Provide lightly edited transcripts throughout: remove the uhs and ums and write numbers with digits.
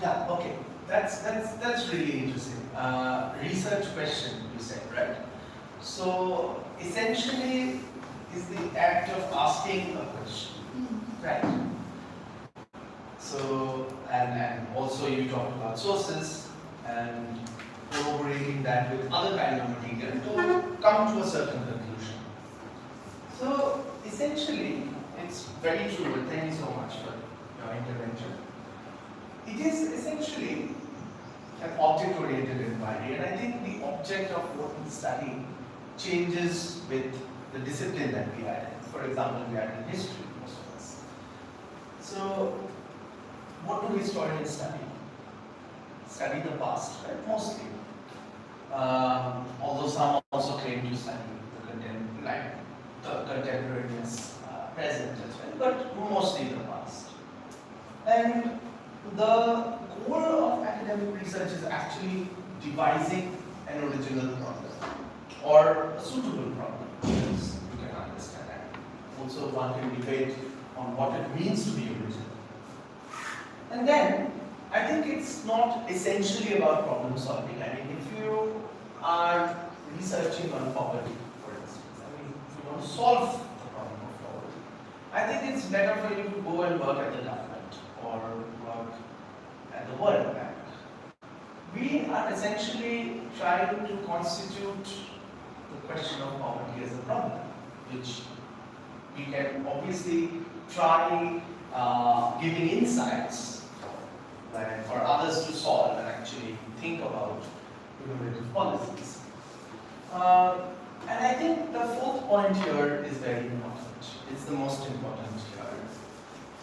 Yeah, okay. That's really interesting. Research question, you said, right? So essentially, is the act of asking a question, right? So and also you talked about sources and corroborating that with other kind of material to come to a certain conclusion. So essentially, it's very true, and thank you so much for your intervention. It is essentially an object-oriented inquiry, and I think the object of what we study changes with the discipline that we are in. For example, we are in history, most of us. So, what do historians study? Study the past, right? Mostly. Although some also claim to study the contemporaneous present as well, but mostly the past. And the goal of academic research is actually devising an original problem or a suitable problem, as you can understand. And also, one can debate on what it means to be original. And then, I think it's not essentially about problem solving. I mean, if you are researching on poverty, for instance, I mean, if you want to solve the problem of poverty, I think it's better for you to go and work at the government or work at the World Bank. We are essentially trying to constitute the question of poverty as a problem, which we can obviously try giving insights for others to solve and actually think about innovative policies. And I think the fourth point here is very important. It's the most important here.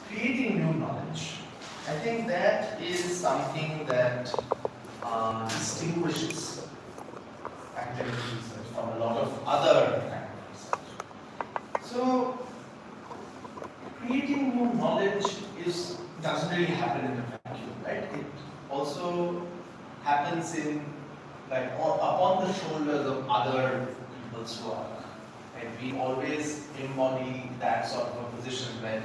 Creating new knowledge. I think that is something that distinguishes academic research from a lot of other kind of research. So, creating new knowledge doesn't really happen in a vacuum, right? It also happens upon the shoulders of other people's work. And we always embody that sort of a position when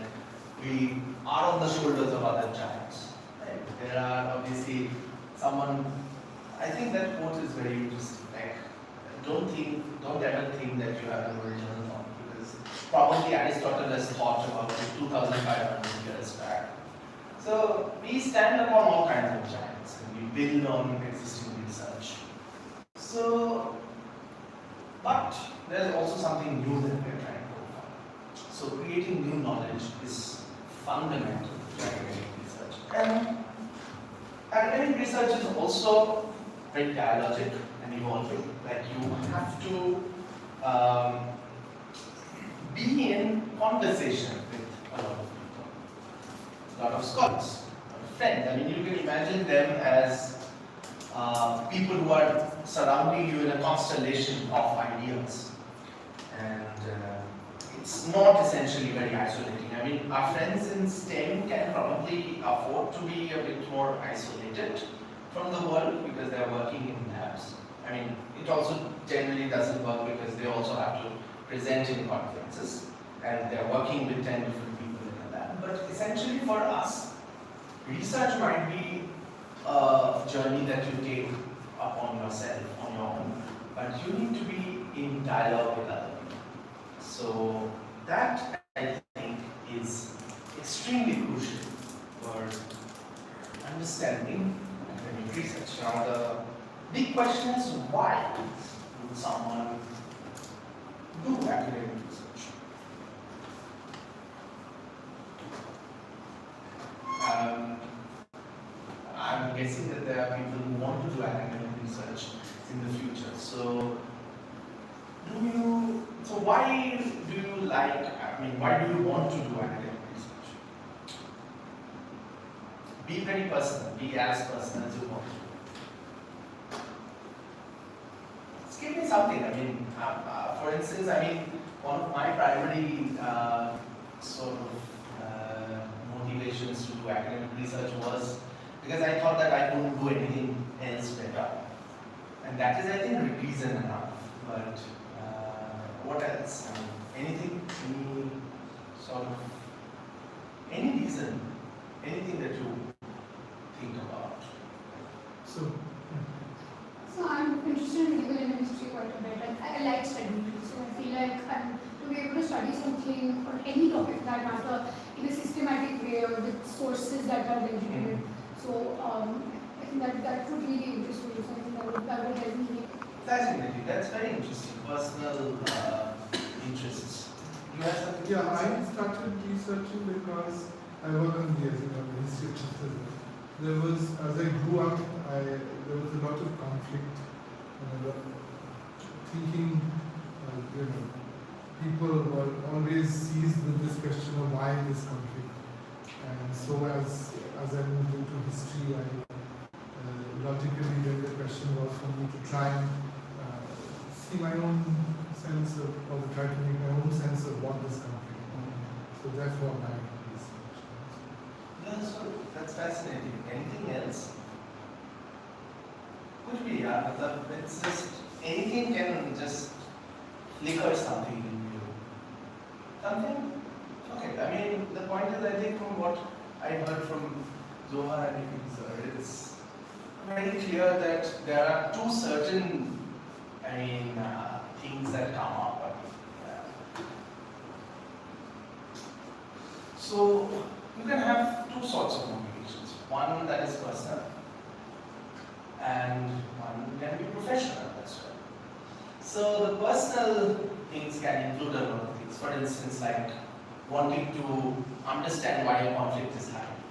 we are on the shoulders of other giants. Right? There are obviously I think that quote is very interesting. Like, don't ever think that you have an original thought, because probably Aristotle has thought about it 2,500 years back. So we stand upon all kinds of giants and we build on existing research. So, but there's also something new that we're trying to overcome. So creating new knowledge is fundamental to academic research. And academic research is also very dialogic and evolving. Like, you have to be in conversation with a lot of people, a lot of scholars, a lot of friends. I mean, you can imagine them as people who are surrounding you in a constellation of ideas. And it's not essentially very isolating. I mean, our friends in STEM can probably afford to be a bit more isolated from the world because they're working in labs. I mean, it also generally doesn't work because they also have to present in conferences and they're working with 10 different people in a lab. But essentially for us, research might be a journey that you take upon yourself, on your own, but you need to be in dialogue with other people. So that, I think, is extremely crucial for understanding academic research. Now, the big question is, why would someone do academic research? I'm guessing that there are people who want to do academic research in the future. So, why do you want to do academic research? Be very personal, be as personal as you want. Just give me something. I mean, for instance, one of my primary motivations to do academic research was because I thought that I couldn't do anything else better. And that is, I think, reason enough. But what else? Anything? Any reason? Anything that you think about? So, So I'm interested in legal and history quite a bit, and I like studying it. So I feel like to be able to study something or any topic for that matter in a systematic way or with sources that are legitimate. So I think that would really interest me. So I think that would help me. Fascinating. That's very interesting. Personal interests. You have something? yeah, I started researching because I work on the history of Chhattisgarh. There was, as I grew up, there was a lot of conflict. Thinking, people were always seized with this question of why this conflict. And so as I moved into history, I logically then the question was for me to try and see my own sense of, or to try to make my own sense of what this conflict was. So therefore my research. Yeah, so that's fascinating. Anything else? Could be, yeah. It's just anything can just flicker something in you. Something? Okay. I mean, the point is, I think from what I heard from Zohar and sir, it's very clear that there are two certain, things that come up. So you can have two sorts of motivations. One that is personal, and one can be professional as well. So the personal things can include a lot of things. For instance, like wanting to understand why a conflict is happening.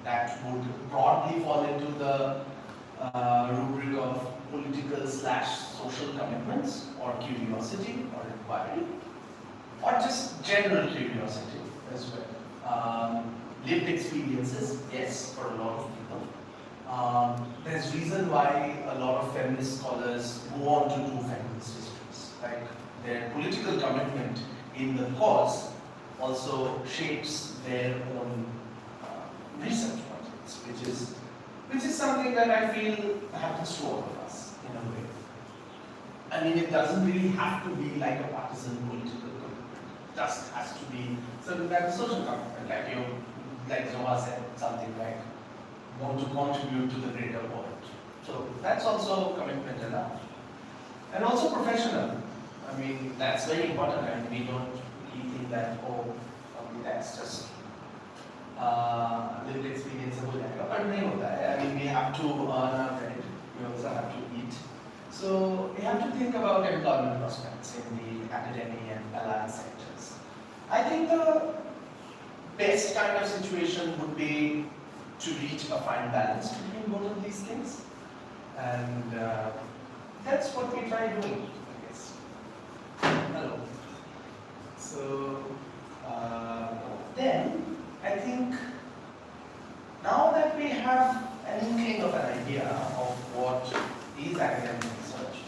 That would broadly fall into the rubric of political/social commitments, or curiosity, or inquiry, or just general curiosity as well. Lived experiences, yes, for a lot of people. There's reason why a lot of feminist scholars go on to do feminist histories. Like their political commitment in the cause also shapes their own research projects, which is something that I feel happens to all of us in a way. I mean, it doesn't really have to be like a partisan political commitment. It just has to be certain kind of social commitment, like Zohar said, something like want to contribute to the greater world. So that's also commitment enough. And also professional. I mean, that's very important. I mean, we don't really think that, probably that's just lived experience of but I mean, we have to earn our bread. We also have to eat. So we have to think about employment prospects in the academic and allied sectors. I think the best kind of situation would be to reach a fine balance between both of these things. And that's what we try doing, I guess. Hello. So then I think now that we have an inkling of an idea of what is academic research,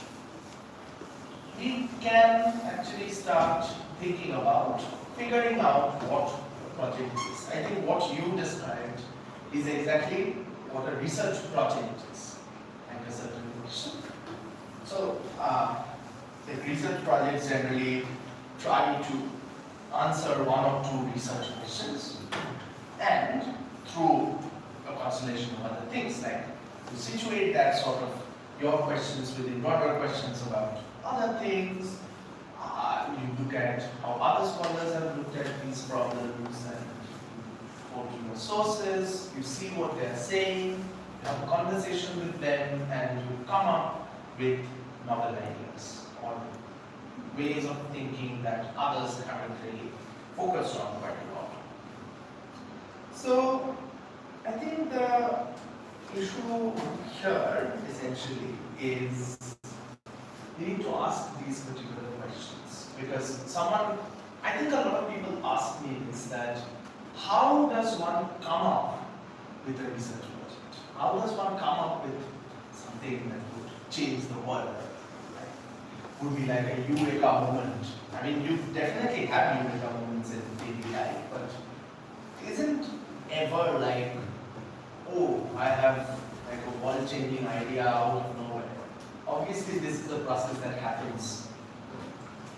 we can actually start thinking about figuring out what a project is. I think what you described is exactly what a research project is, like a certain question. So, the research projects generally try to answer one or two research questions, and through a constellation of other things, like to situate that sort of your questions within broader questions about other things. You look at how other scholars have looked at these problems, and go to your sources, you see what they're saying, you have a conversation with them, and you come up with novel ideas or ways of thinking that others haven't really focused on quite a lot. So I think the issue here essentially is we need to ask these particular questions, because I think a lot of people ask me is that how does one come up with a research project? How does one come up with something that would change the world? Right? Would be like a eureka moment. I mean, you definitely have eureka moments in daily life, but isn't ever like, oh, I have like a world-changing idea out of nowhere. Obviously, this is a process that happens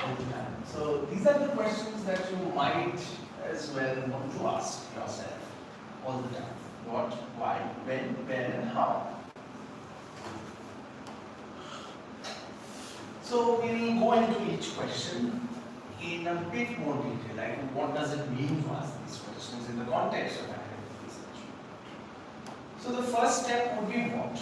all the time. So these are the questions that you might as well want to ask yourself all the time. What, why, when, where, and how. So we'll go into each question in a bit more detail, like what does it mean to ask these questions in the context of academic research. So the first step would be what?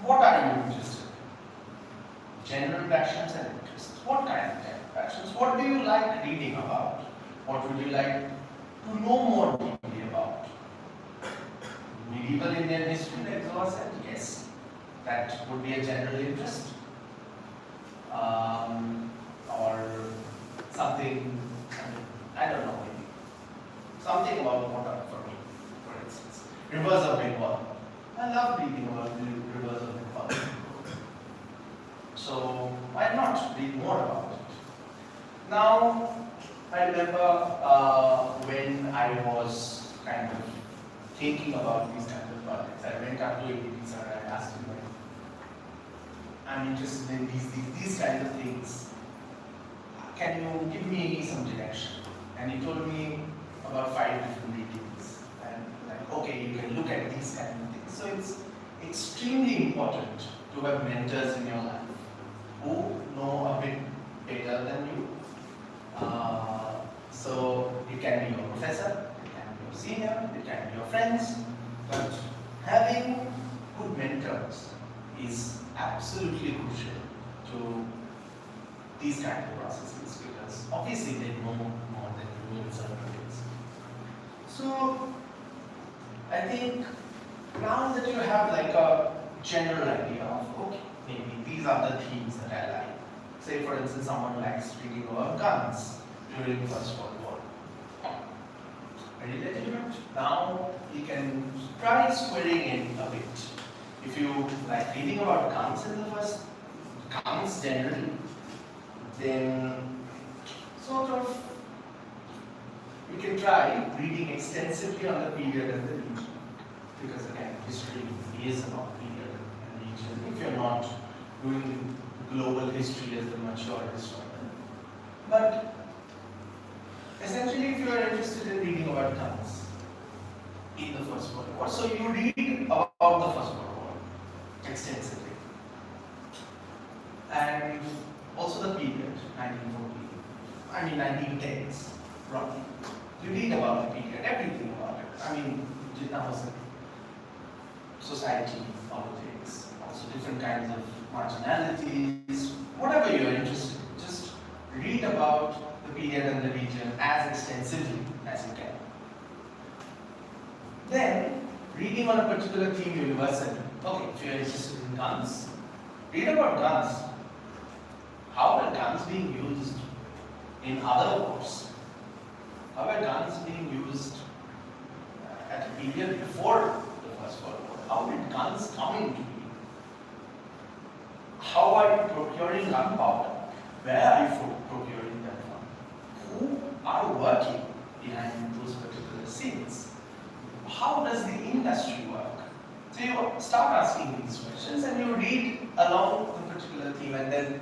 What are you interested in? General passions and interests. What kind of general passions? What do you like reading about? What would you like to know more deeply about? Medieval Indian history, like Zohar said, yes, that would be a general interest. Or something, I don't know, maybe something about water for me, for instance. Rivers of Bengal. I love reading about the rivers of Bengal. So why not read more about it? Now, I remember when I was kind of thinking about these kind of projects, I went up to ADP sir and I asked him, like, I'm interested in these kinds of things. Can you give me some direction? And he told me about 5 different readings. And like, okay, you can look at these kind of things. So it's extremely important to have mentors in your life who know a bit better than you. So it can be your professor, it can be your senior, it can be your friends, but having good mentors is absolutely crucial to these kind of processes, because obviously they know more than you in certain ways. So I think now that you have like a general idea of, okay, maybe these are the themes that I like. Say for instance, someone likes reading about guns during the First World War. Very legitimate. Now you can try squaring in a bit. If you like reading about guns in the first, guns generally, then sort of you can try reading extensively on the period and the region. Because again, history is about period and region. If you're not doing global history as the mature historian. But essentially, if you are interested in reading about guns in the First World War, so you read about the First World War extensively. And also the period, 1940, 1910s, roughly. You read about the period, everything about it. I mean, that was society, politics, also different kinds of marginalities, whatever you're interested in, just read about the period and the region as extensively as you can. Then, reading on a particular theme universally. Okay, if you're interested in guns, read about guns. How are guns being used in other wars? How are guns being used at a period before the First World War? How did guns come into being? How are you procuring gunpowder? Where are you procuring that from? Who are working behind those particular scenes? How does the industry work? So you start asking these questions and you read along the particular theme, and then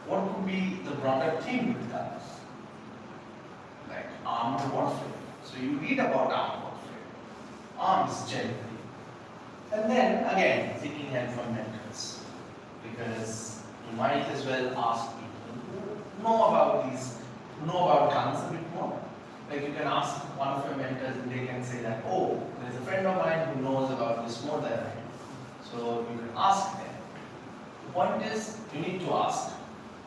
what would be the broader theme with guns? Like armed warfare. So you read about armed warfare, arms generally. And then again, seeking help from mentors, because you might as well ask people who know about guns a bit more. Like you can ask one of your mentors and they can say that, oh, there's a friend of mine who knows about this more than I do. So you can ask them. The point is, you need to ask.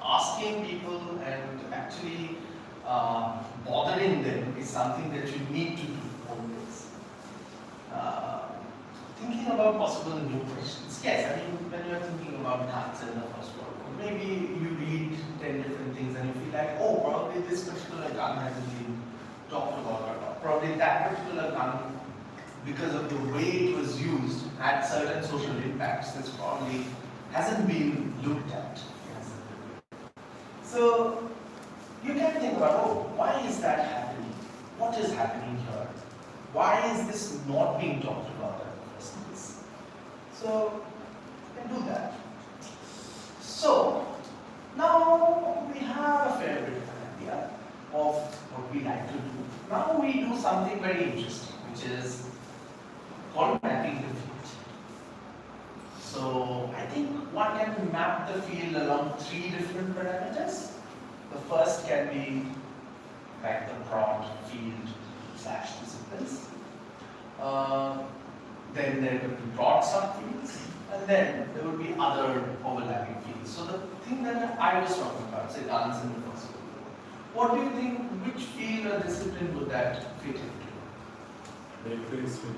Asking people and actually bothering them is something that you need to do always. Thinking about possible new questions. Yes, I mean, when you're thinking about guns in the First World War, maybe you read 10 different things and you feel like, oh, probably this particular gun hasn't been talked about, or probably that particular gun, because of the way it was used, had certain social impacts that's probably hasn't been looked at. So you can think about, oh, why is that happening? What is happening here? Why is this not being talked about in the first place? So you can do that. So now we have a fair bit of an idea of what we like to do. Now we do something very interesting, which is called mapping the field. So I think one can map the field along 3 different parameters. The first can be like the broad field / disciplines. Then there would be broad subfields, and then there would be other overlapping fields. So the thing that I was talking about, say dance in the first field, what do you think, which field or discipline would that fit into? Military history.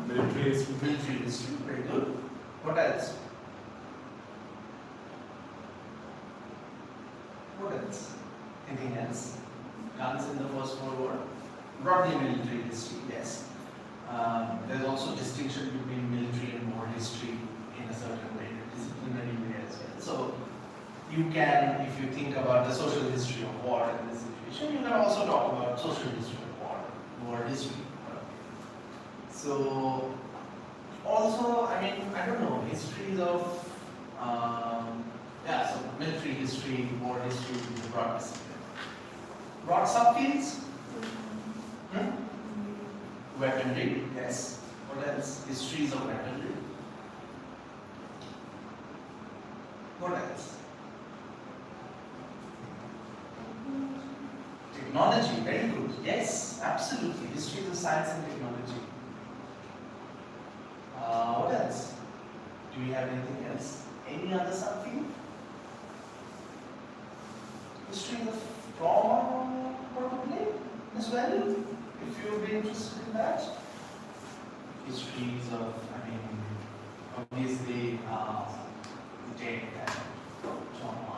Military history, very good. What else? What else? Anything else? Dance in the First World War? Broadly military history, yes. There's also distinction between military and war history in a certain way, disciplinary way as well. So you can, if you think about the social history of war in this situation, you can also talk about social history of war history. So also, I mean, I don't know, histories of, so military history, war history, the broad discipline. Broad subfields? Weaponry, yes. What else? Histories of weaponry. What else? Technology, very good. Yes, absolutely. Histories of science and technology. What else? Do we have anything else? Any other subfield? History of trauma, probably, as well, if you would be interested in that. Histories of, I mean, obviously, death and trauma,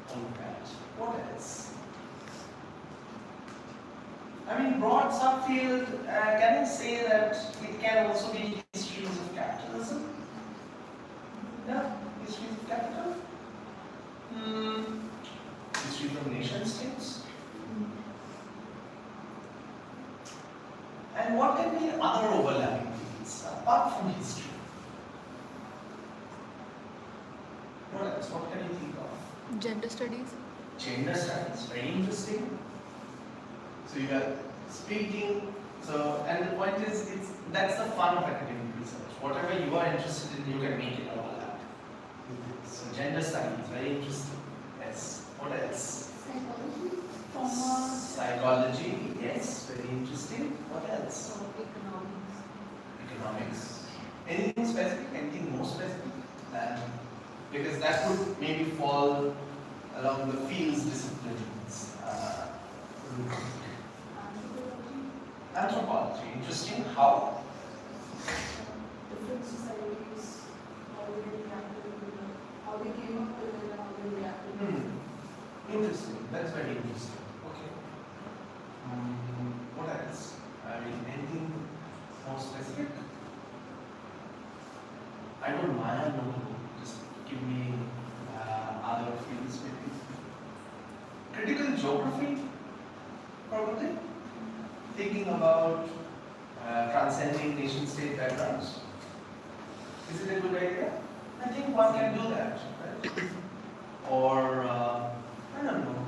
all of that. What else? I mean, broad subfield, can I say that it can also be histories of capitalism? Yeah, histories of capital? Histories of nation states? And what can be other overlapping fields apart from history? What else? What can you think of? Gender studies. Gender studies, very interesting. So you are speaking, and the point is, that's the fun of academic research. Whatever you are interested in, you can make it overlap. So gender studies, very interesting. Yes. What else? Psychology, trauma, Psychology, yes, very interesting. What else? Economics. Economics. Anything specific? Anything more specific? Because that would maybe fall along the fields disciplines. Anthropology, interesting. How? Different societies, how they reacted with it, how they came up with it, and how they reacted. Interesting. That's very interesting. Okay. What else? I mean, anything more specific? I don't mind. Just give me other fields maybe. Critical geography, probably. Thinking about transcending nation-state backgrounds. Is it a good idea? I think one can do that, right? Or I don't know.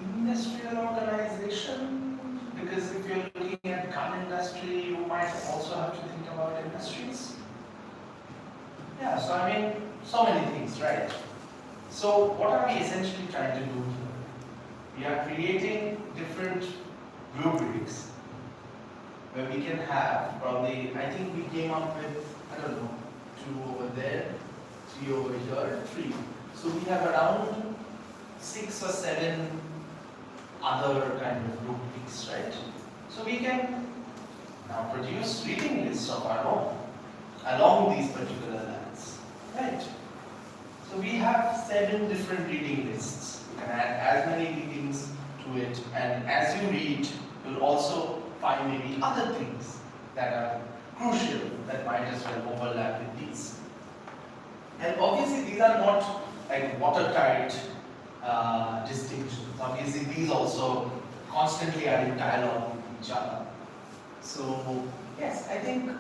Industrial organization, because if you're looking at gun industry, you might also have to think about industries. Yeah, so I mean, so many things, right? So what are we essentially trying to do here? We are creating different rubrics where we can have probably, I think we came up with, I don't know, 2 over there, 3 over here, 3. So we have around 6 or 7 other kind of rubrics, right? So we can now produce reading lists of our own along these particular lines, right? So we have 7 different reading lists. You can add as many readings to it, and as you read, you'll also find maybe other things that are crucial that might as well overlap with these. And obviously these are not like watertight distinctions. Obviously these also constantly are in dialogue with each other. So yes, I think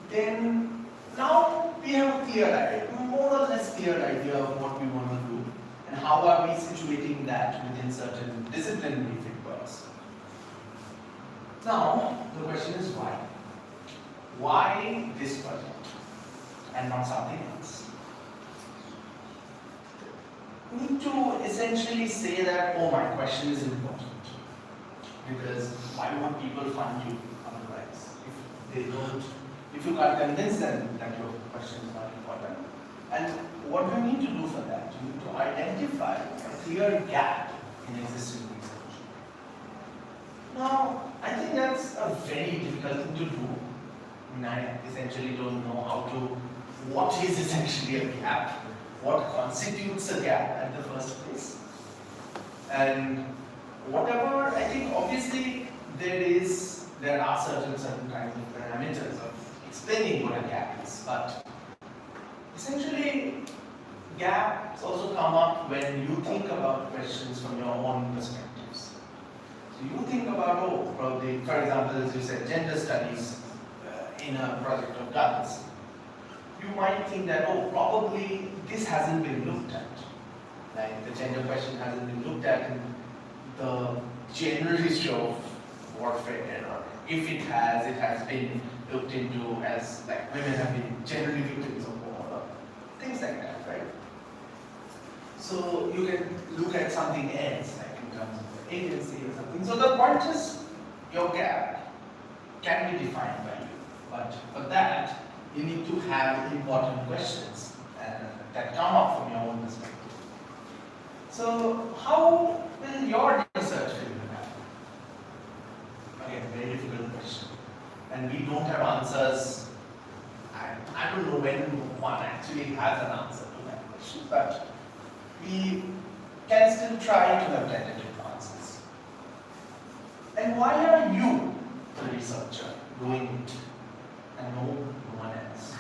then now we have a clear idea, more or less clear idea of what we want to do and how are we situating that within certain disciplinary frameworks. Now the question is why? why this project and not something else? We need to essentially say that, oh, my question is important. Because why would people fund you otherwise? If you can't convince them that your question is not important. And what do you need to do for that? You need to identify a clear gap in existing research. Now, I think that's a very difficult thing to do. I mean, I essentially don't know what is essentially a gap, what constitutes a gap at the first place. And whatever, I think obviously there are certain kinds of parameters of explaining what a gap is, but essentially gaps also come up when you think about questions from your own perspectives. So you think about, oh, probably, for example, as you said, gender studies in a project of guns. You might think that, oh, probably this hasn't been looked at. Like the gender question hasn't been looked at in the general history of warfare, or if it has been looked into as like women have been generally victims of war, or things like that, right? So you can look at something else, like in terms of the agency or something. So the point is, your gap can be defined by you, but for that, you need to have important questions that come up from your own perspective. So how will your research fill the gap? Again, very difficult question. And we don't have answers. I don't know when one actually has an answer to that question, but we can still try to have tentative answers. And why are you, the researcher, doing it and no one else?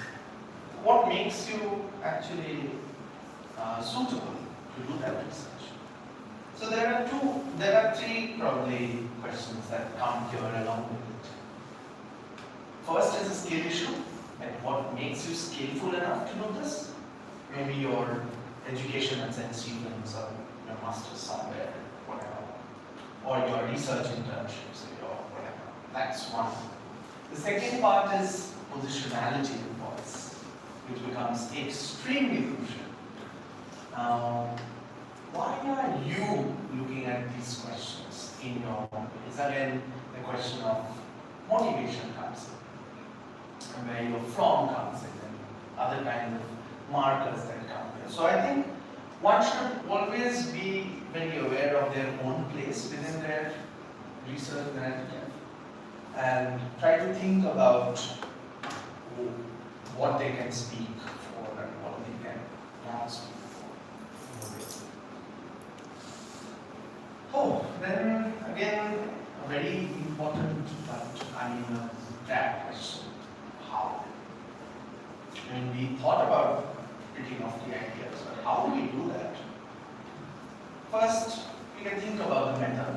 What makes you actually suitable to do that research? So there are three probably questions that come here along with it. First is a skill issue, like what makes you skillful enough to do this? Maybe your education at St. Stephen's or your master's somewhere, whatever. Or your research internships or whatever. That's one. The second part is positionality in voice, which becomes extremely crucial. Why are you looking at these questions in your own ways? Again, the question of motivation comes in, and where you're from comes in, and other kinds of markers that come in. So I think one should always be very aware of their own place within their research narrative and try to think about what they can speak for and what they can not speak for. Oh, then again, a very important but trap question. How? I mean, we thought about pretty lofty ideas, but how do we do that? First, we can think about the method.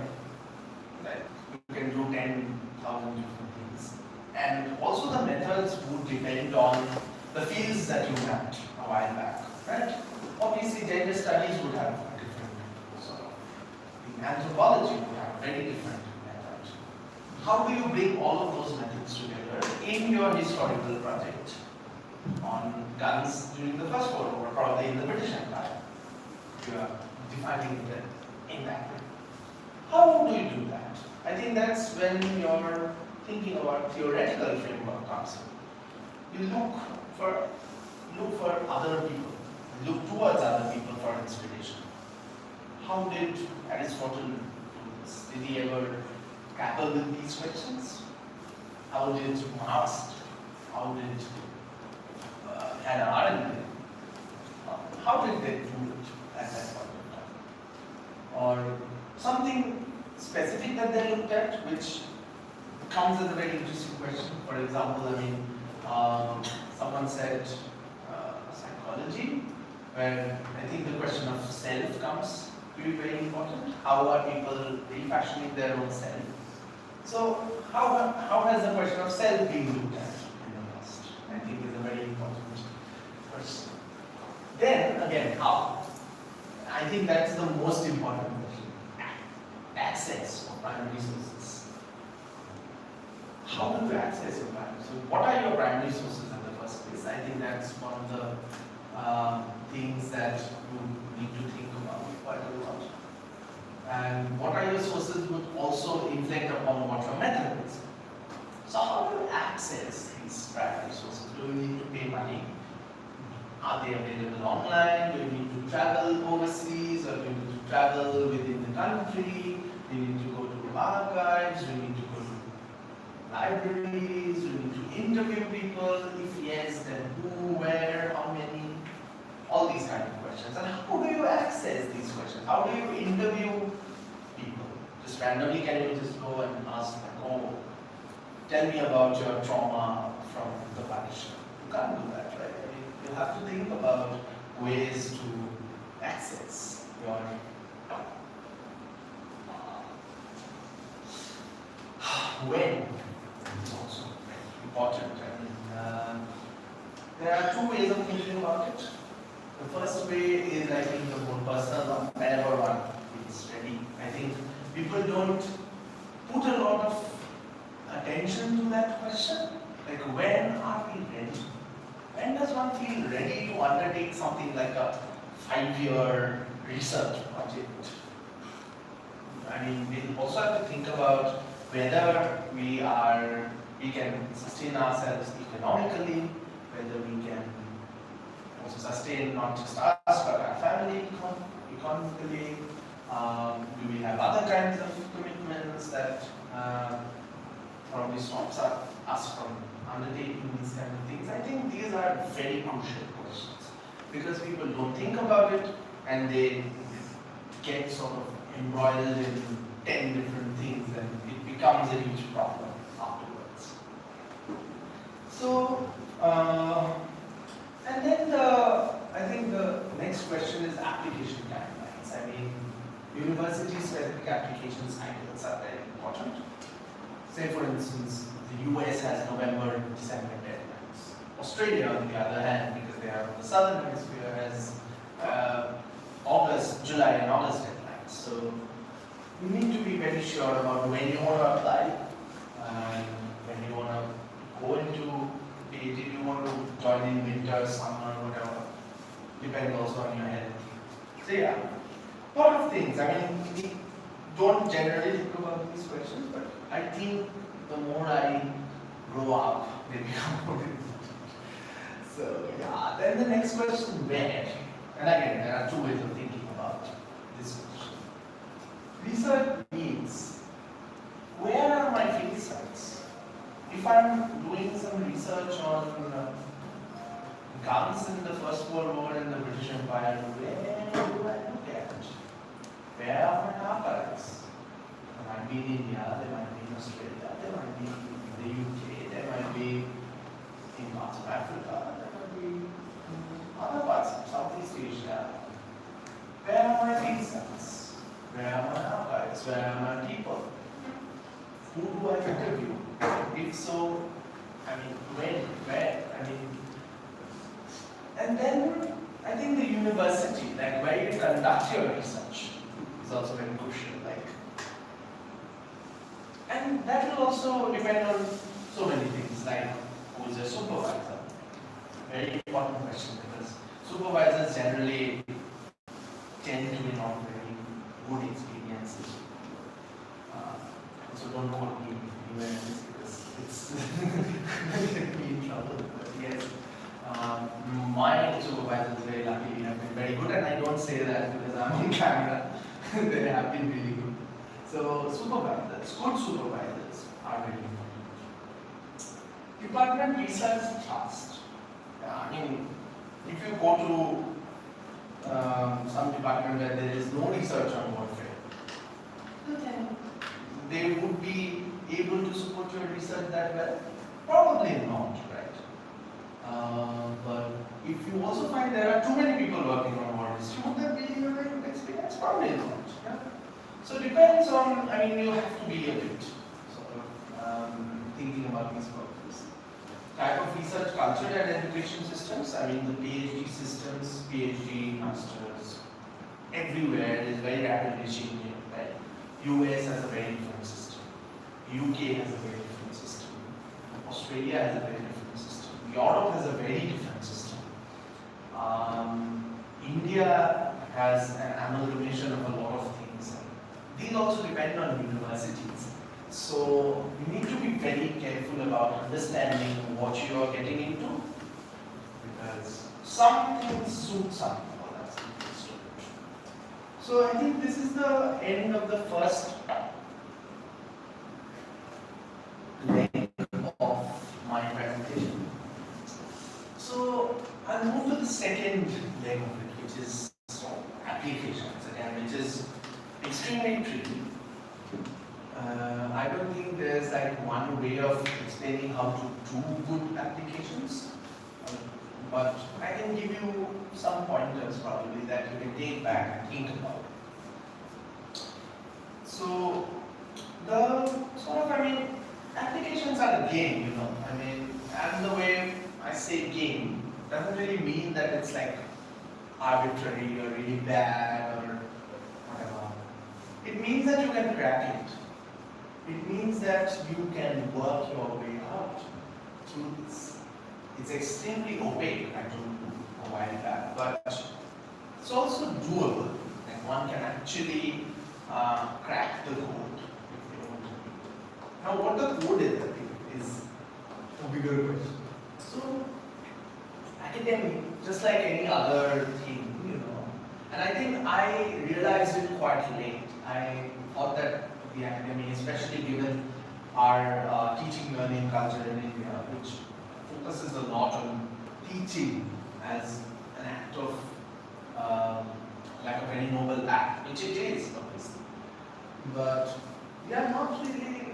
Like, you can do 10,000 different things. And also the methods would depend on the fields that you mapped a while back, right? Obviously, gender studies would have a different sort of. The anthropology would have a very different method. How do you bring all of those methods together in your historical project on guns during the First World War, probably in the British Empire? You are defining it in that way. How do you do that? I think that's when you're thinking about theoretical framework comes in. You look for other people, look towards other people for inspiration. How did Aristotle do this? Did he ever grapple with these questions? How did Marx? How did Hannah Arendt? How did they do it at that point of time? Or something specific that they looked at, which comes as a very interesting question. For example, someone said psychology, where I think the question of self comes to be very important. How are people refashioning their own self? So how has the question of self been looked at in the past? I think is a very important question. Then again, how? I think that's the most important question. Access of primary resources. how do you access your primary? So what are your primary sources in the first place? I think that's one of the things that you need to think about quite a lot. And what are your sources would also inflect upon what your method is. So how do you access these primary sources? Do you need to pay money? Are they available online? Do you need to travel overseas, or do you need to travel within the country? Do you need to go to archives? Do you need to go to libraries? Do you need to interview people? If yes, then who, where, how many? All these kind of questions. And how do you access these questions? How do you interview people? Just randomly, can you just go and ask, like, oh, tell me about your trauma from the partition? You can't do that, right? I mean, you have to think about ways to access your when is also important. I mean, there are two ways of thinking about it. The first way is, I think, the more personal, whenever one is ready. I think people don't put a lot of attention to that question. Like, when are we ready? When does one feel ready to undertake something like a 5-year research project? I mean, we also have to think about whether we can sustain ourselves economically, whether we can also sustain not just us but our family economically. Do we have other kinds of commitments that probably stops us from undertaking these kind of things? I think these are very crucial questions because people don't think about it and they get sort of embroiled in 10 different things and it becomes a huge problem afterwards. So, and then I think the next question is application timelines. I mean, university-specific application cycles are very important. Say, for instance, the US has November, December deadlines. Australia, on the other hand, because they are on the southern hemisphere, has July and August deadlines. So you need to be very sure about when you want to apply and when you want to go into PhD. You want to join in winter, summer, whatever. Depends also on your health. So yeah, a lot of things. I mean, we don't generally think about these questions, but I think the more I grow up, they become more important. So yeah, then the next question, where? And again, there are two ways of thinking about this question. Research means, where are my field sites? If I'm doing some research on guns in the First World War in the British Empire, where do I look at? Where are my archives? They might be in India, they might be in Australia, they might be in the UK, they might be in parts of Africa, they might be in other parts of Southeast Asia. Where are my field sites? Where are my archives? Where are my people? Who do I interview? If so, I mean, when, where? I mean, and then I think the university, like where you conduct your research, is also very crucial. Like, and that will also depend on so many things, like who is your supervisor. Very important question because supervisors generally tend to be not very good experiences. So don't quote me anywhere in this because it's get me in trouble. But yes, my supervisors very luckily have been very good, and I don't say that because I'm on camera. They have been really good. So supervisors, good supervisors are very important. Department research trust. I mean, if you go to some department where there is no research on warfare, Okay. they would be able to support your research that well? Probably not, right? But if you also find there are too many people working on war history, would that be a very good experience? Probably not. Yeah? So it depends on, I mean, you have to be a bit sort of thinking about these problems. Type of research culture and education systems, I mean the PhD systems, PhD, masters, everywhere is very rapidly changing, right? US has a very different system. UK has a very different system. Australia has a very different system. Europe has a very different system. India has an amalgamation of a lot of things. These also depend on universities. So you need to be very careful about understanding what you are getting into, because some things suit some people and some things don't. So I think this is the end of the first leg of my presentation. So I'll move to the second leg of it, which is applications again, which is extremely tricky. I don't think there's like one way of explaining how to do good applications, but I can give you some pointers probably that you can take back and think about. So the applications are a game, you know. And the way I say game doesn't really mean that it's like arbitrary or really bad or whatever. It means that you can crack it. It means that you can work your way out through this. It's extremely opaque, I told you a while back, but it's also doable. Like one can actually crack the code if they want to. Now, what the code is A bigger question. so academic, just like any other thing, you know. And I think I realized it quite late. I thought that the academy, especially given our teaching learning culture in India, which focuses a lot on teaching as an act of like a very noble act, which it is obviously. But we are not really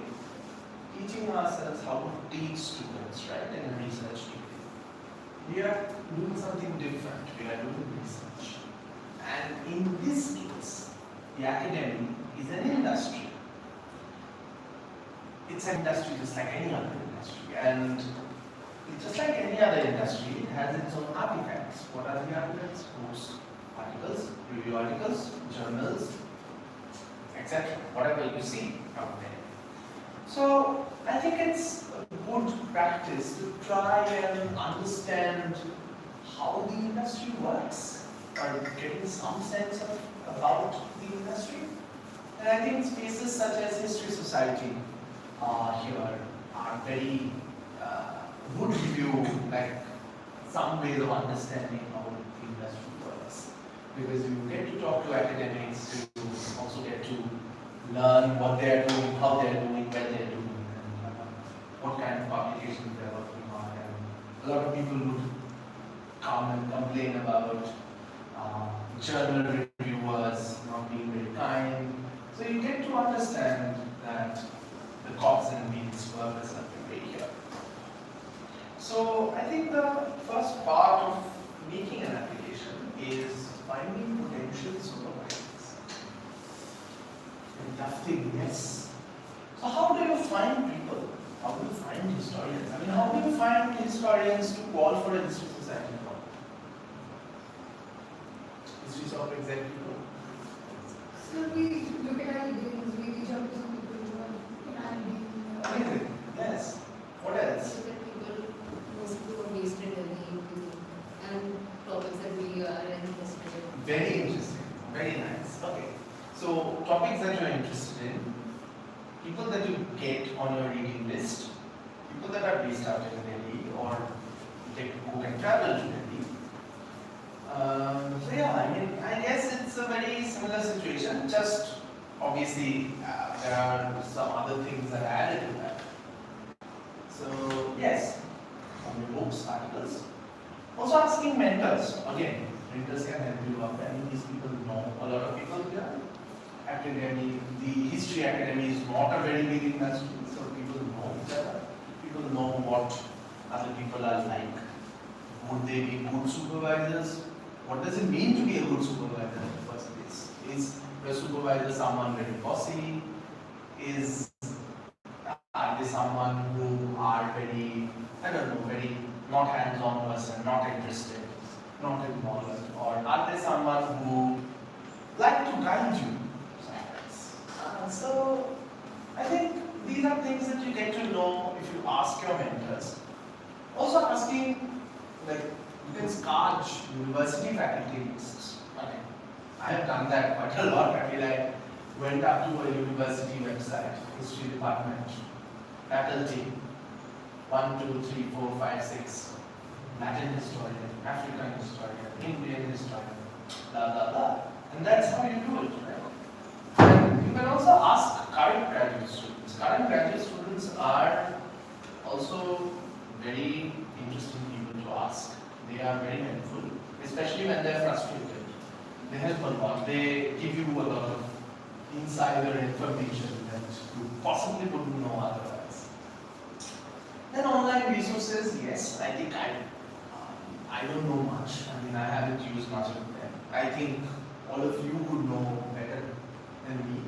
teaching ourselves how to teach students, right, in a research degree. We are doing something different. We are doing research. And in this case, the academy is an industry. It's an industry just like any other industry. And just like any other industry, it has its own artifacts. What are the artifacts? Books, articles, review articles, journals, etc. Whatever you see out there. So I think it's a good practice to try and understand how the industry works, or getting some sense of about the industry. And I think spaces such as History Society here are very good to give you like some ways of understanding how the industry works. Because you get to talk to academics, you also get to learn what they are doing, how they are doing, where they are doing, and what kind of publications they are working on. And a lot of people would come and complain about journal reviewers not being very kind. So you get to understand that the cogs and wheels work a certain way here. So I think the first part of making an application is finding potential supervisors. And tough thing, yes. So how do you find people? How do you find historians? How do you find historians to call for a history society? History software exactly. So we look at our games, we reach out to some people who are in our game. Amazing. Yes. What else? So that people mostly were based in Delhi and topics that we are interested in. Very interesting. Very nice. Okay. So topics that you're interested in, people that you get on your reading list, people that are based out in Delhi or who can travel to Delhi. So yeah, I guess it's a very similar situation. Just obviously there are some other things that are added to that. So yes, from your books, articles. Also asking mentors. Again, mentors can help you up. These people know a lot of people here. Academy, the history academy is not a very big industry, so people know each other. People know what other people are like. Would they be good supervisors? What does it mean to be a good supervisor in the first place? Is a supervisor someone very bossy? Are they someone who are very, very not hands-on person, not interested, not involved? Or are they someone who like to guide you? So I think these are things that you get to know if you ask your mentors. Also asking, like, you can scourge university faculty lists. Okay. I have done that quite a lot. I mean, I went up to a university website, history department, faculty, 1, 2, 3, 4, 5, 6, Latin historian, African historian, Indian historian, blah, blah, blah. And that's how you do it, right? And you can also ask current graduate students. Current graduate students are also very interesting people to ask. They are very helpful, especially when they are frustrated. They help a lot. They give you a lot of insider information that you possibly wouldn't know otherwise. Then online resources, yes, I think I don't know much. I mean, I haven't used much of them. I think all of you would know better than me.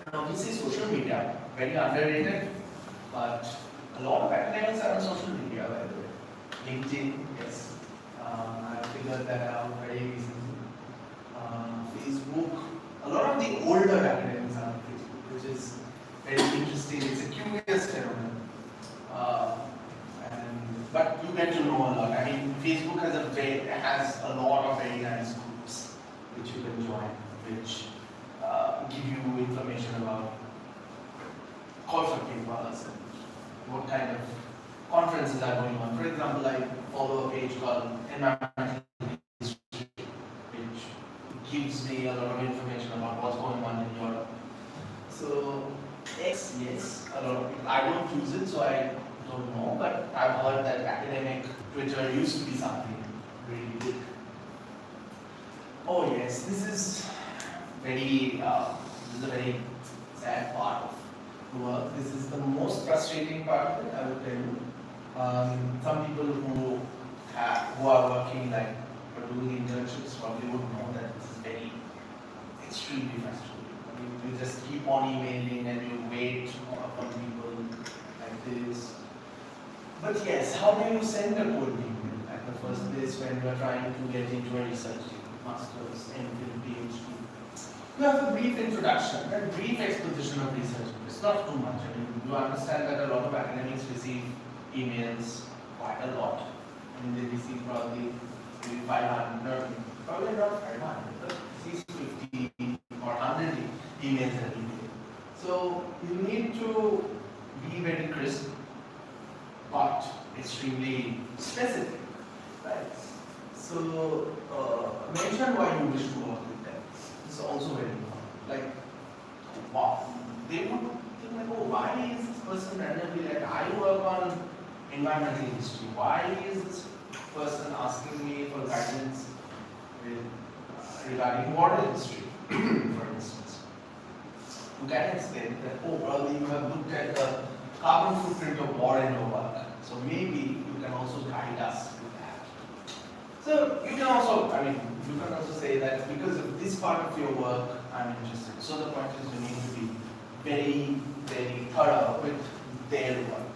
And obviously social media, very underrated, but a lot of academics are on social media, by the way. LinkedIn, yes. I figured that out very recently. Facebook, a lot of the older academics are on Facebook, which is very interesting. It's a curious phenomenon. But you get to know a lot. I mean, Facebook has a lot of very nice groups which you can join, which give you information about calls for papers and what kind of conferences are going on. For example, I follow a page called Environmental History, which gives me a lot of information about what's going on in Europe. So X, yes, a lot of people. I don't use it, so I don't know, but I've heard that academic Twitter used to be something really big. Oh yes, this is a very sad part of the work. This is the most frustrating part of it, I would tell you. Some people who are working like or doing internships probably would know that this is very extremely frustrating. I mean, you just keep on emailing and you wait for people like this. But yes, how do you send a cold email at the first place when you are trying to get into a research master's, MPhil, PhD? You have a brief introduction, a brief exposition of research. It's not too much. I mean, you understand that a lot of academics receive emails quite a lot. I mean, they receive probably 500, probably not 500, but at least 50 or 100 emails every day. So you need to be very crisp, but extremely specific, right? So mention why you wish to work with them. This is also very important. Like, wow, they would think like, oh, why is this person randomly like, I work on environmental history. Why is this person asking me for guidance regarding water history, for instance? You can explain that, oh, probably you have looked at the carbon footprint of war in your work. So maybe you can also guide us with that. So you can also, you can also say that because of this part of your work, I'm interested. So the point is you need to be very, very thorough with their work.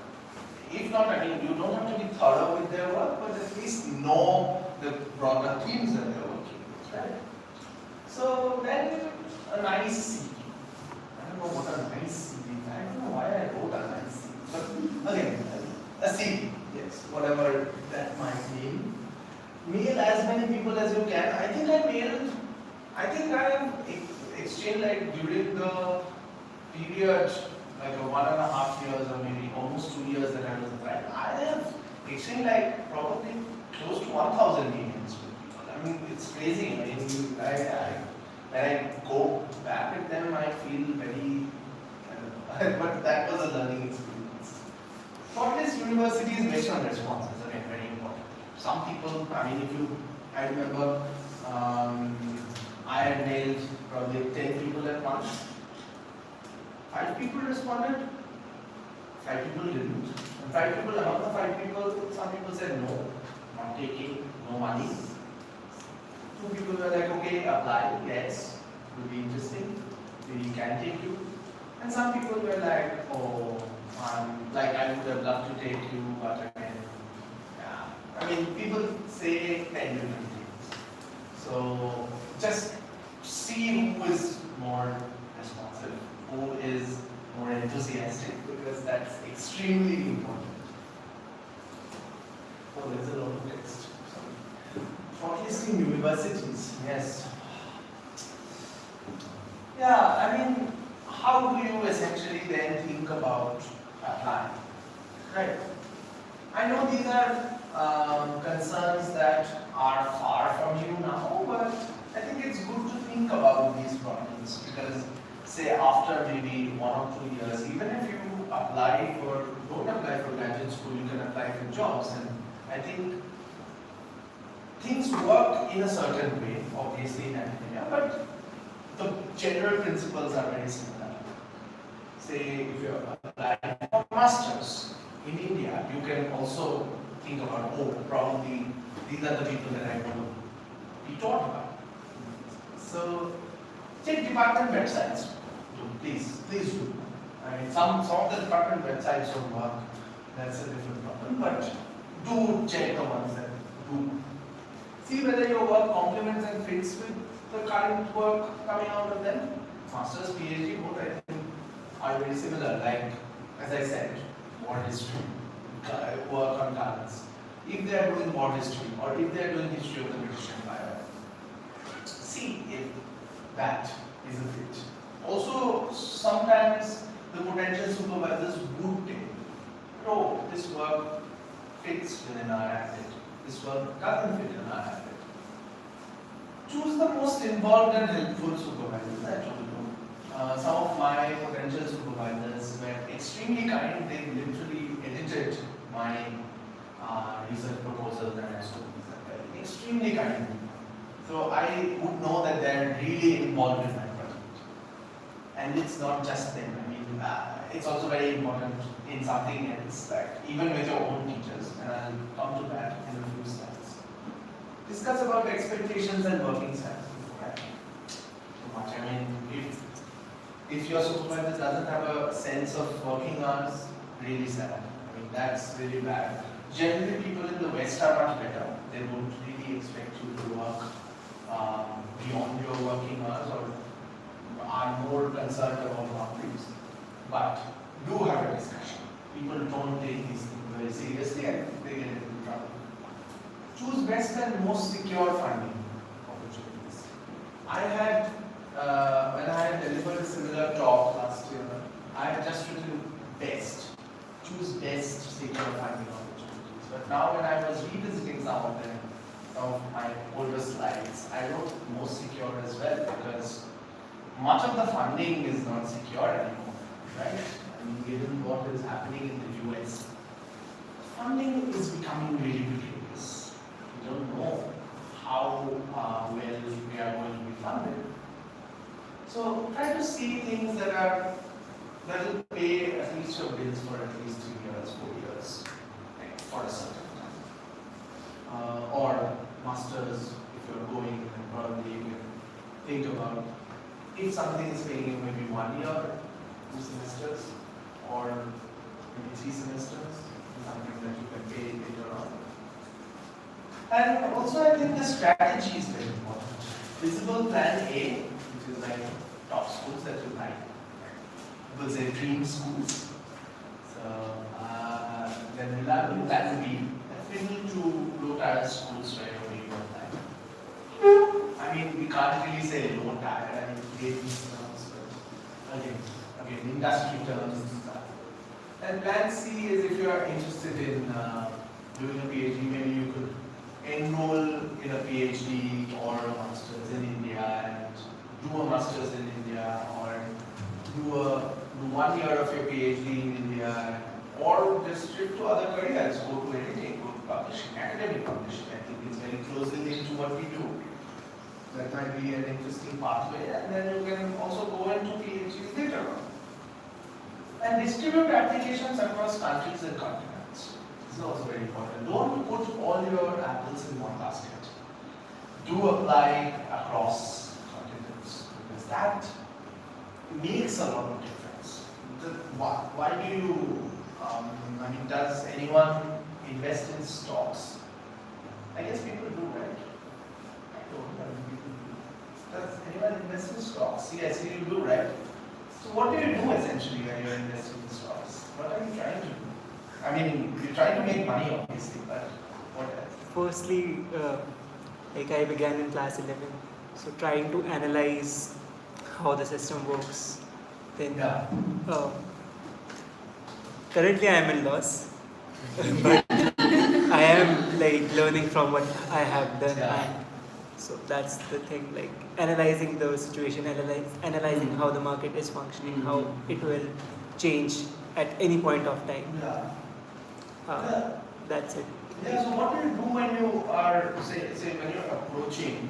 If not, you don't have to be thorough with their work, but at least know the broader themes that they're working with, right? So then a nice CV. I don't know what a nice CV is. I don't know why I wrote a nice CV. But again, a CV, yes, whatever that might mean. Mail as many people as you can. I think I have exchanged like during the period, like 1.5 years or maybe almost 2 years that I was applied. I have exchanged like probably close to 1,000 emails with people. I mean, it's crazy. I mean, when I go back at them, I feel very, but that was a learning experience. Shortlist universities based on responses, again, very important. Some people, I remember I had mailed probably 10 people at once. 5 people responded, 5 people didn't. And 5 people, among the 5 people, some people said no, not taking, no money. 2 people were like, okay, apply, yes, would be interesting, we can take you. And some people were like, oh, I would have loved to take you, but again, yeah. People say 10 different things. So just see who is more responsive. who is more enthusiastic, because that's extremely important. Oh, there's a lot of text. Sorry. Shortlisting universities, yes. Yeah, I mean, how do you essentially then think about applying? Right. I know these are concerns that are far from you now, but I think it's good to think about these problems, because say after maybe 1 or 2 years, even if you don't apply for graduate school, you can apply for jobs, and I think things work in a certain way, obviously in academia, but the general principles are very similar. Say if you're applying for masters in India, you can also think about, oh, probably these are the people that I want to be taught about. So check department websites. Please do. I mean, some of the department websites don't work. That's a different problem. But do check the ones that do. See whether your work complements and fits with the current work coming out of them. Masters, PhD, both I think are very similar. Like, as I said, war history, work on talents. If they are doing war history, or if they are doing history of the British Empire, see if that is a fit. Also, sometimes the potential supervisors would take, oh, this work fits within our ambit, this work doesn't fit in our ambit. Choose the most involved and helpful supervisors, I told you. Some of my potential supervisors were extremely kind. They literally edited my research proposals and SOPs. Extremely kind. So I would know that they're really involved in my project. And it's not just them. I mean, it's also very important in something else, like even with your own teachers. And I'll come to that in a few slides. Discuss about expectations and working styles. Too much. I mean, if your supervisor doesn't have a sense of working hours, really sad. I mean, that's really bad. Generally, people in the West are much better. They don't really expect you to work beyond your working hours, or are more concerned about boundaries. But do have a discussion. People don't take these things very seriously and they get into trouble. Choose best and most secure funding opportunities. I had, when I had delivered a similar talk last year, I had just written best. Choose best secure funding opportunities. But now when I was revisiting some of them, some of my older slides, I wrote most secure as well, because much of the funding is not secure anymore, right? I mean, given what is happening in the US, funding is becoming really precarious. We don't know how well we are going to be funded. So try to see things that will pay at least your bills for at least 3 years, 4 years, like for a certain time. Or masters, if you're going, then probably you can think about if something is paying you maybe 1 year, 2 semesters, or maybe 3 semesters, something that you can pay later on. And also I think the strategy is very important. Visible plan A, which is like top schools that you like. People say dream schools. So then reliable plan B, definitely to low tier schools right away you apply. I mean, we can't really say low tier, I mean, these terms, but again, industry terms and stuff. And plan C is if you are interested in doing a PhD, maybe you could enroll in a PhD or a master's in India and do a master's in India, or do 1 year of your PhD in India, or just shift to other careers, go to editing, go to publishing, academic publishing. I think it's very closely linked to what we do. That might be an interesting pathway, and then you can also go into PhDs later on. And distribute applications across countries and continents. This is also very important. Don't put all your apples in one basket. Do apply across continents, because that makes a lot of difference. Why do you, I mean, does anyone invest in stocks? I guess people do, right? I don't know. Does anyone invest in stocks? Yes, you do, right? So what do you do essentially when you're investing in stocks? What are you trying to do? I mean, you're trying to make money obviously, but what else? Firstly, like I began in class 11, so trying to analyze how the system works. Then Yeah. currently I am in loss, but I am like learning from what I have done. Yeah. And so that's the thing, like analyzing the situation, analyzing how the market is functioning, how it will change at any point of time. Yeah. Uh, that's it. Yeah, so what do you do when you are, say when you're approaching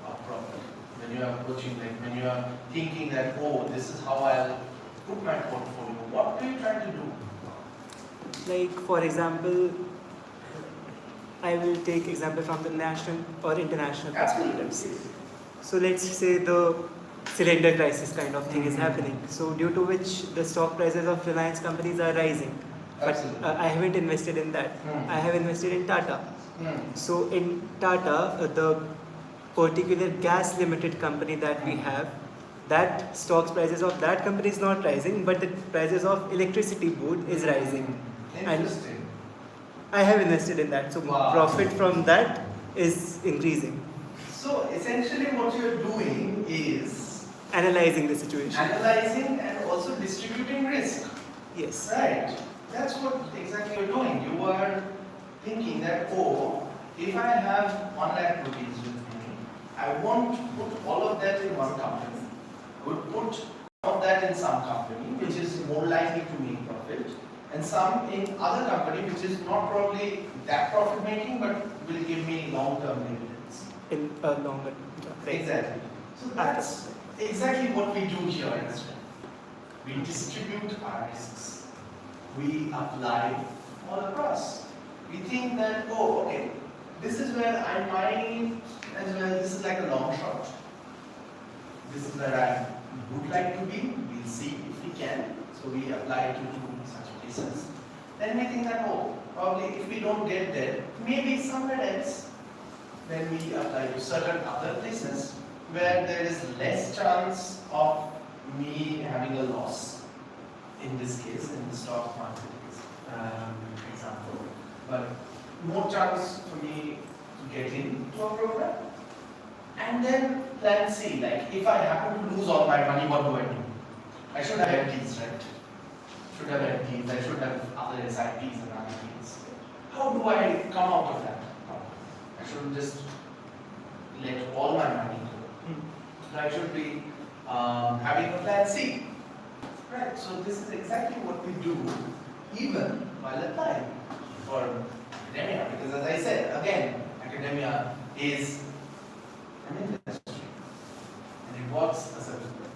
a problem, when you are approaching, like when you are thinking that, oh, this is how I'll put my portfolio, what do you try to do? Like for example, I will take example from the national or international perspectives. So let's say the cylinder crisis kind of thing is happening. So due to which the stock prices of Reliance companies are rising. But Absolutely. I haven't invested in that. I have invested in Tata. So in Tata, the particular gas limited company that we have, that stocks prices of that company is not rising, but the prices of electricity board is rising. Interesting. I have invested in that. So Wow. profit from that is increasing. So essentially what you're doing is Analyzing the situation. analyzing and also distributing risk. Yes. Right. That's what exactly you're doing. You are thinking that, oh, if I have 1 lakh rupees with me, I won't put all of that in one company. I would put some of that in some company which is more likely to make profit, and some in other company which is not probably that profit making but will give me long-term dividends. In a longer term. Right. Exactly. So that's exactly what we do here in Researchand. We distribute our risks. We apply all across. We think that, oh, okay, this is where I might as well, this is like a long shot. This is where I would like to be. We'll see if we can. So we apply to such places. Then we think that, oh, probably if we don't get there, maybe somewhere else. Then we apply to certain other places where there is less chance of me having a loss. In this case, in the stock market example, but more chance for me to get into a program. And then plan C, like if I happen to lose all my money, what do I do? I should have FDs, right? Should have FDs, I should have other SIPs and other things. How do I come out of that? I shouldn't just let all my money go. So I should be having a plan C. Right, so this is exactly what we do even while applying for academia, because as I said, again, academia is an industry and it works a certain way.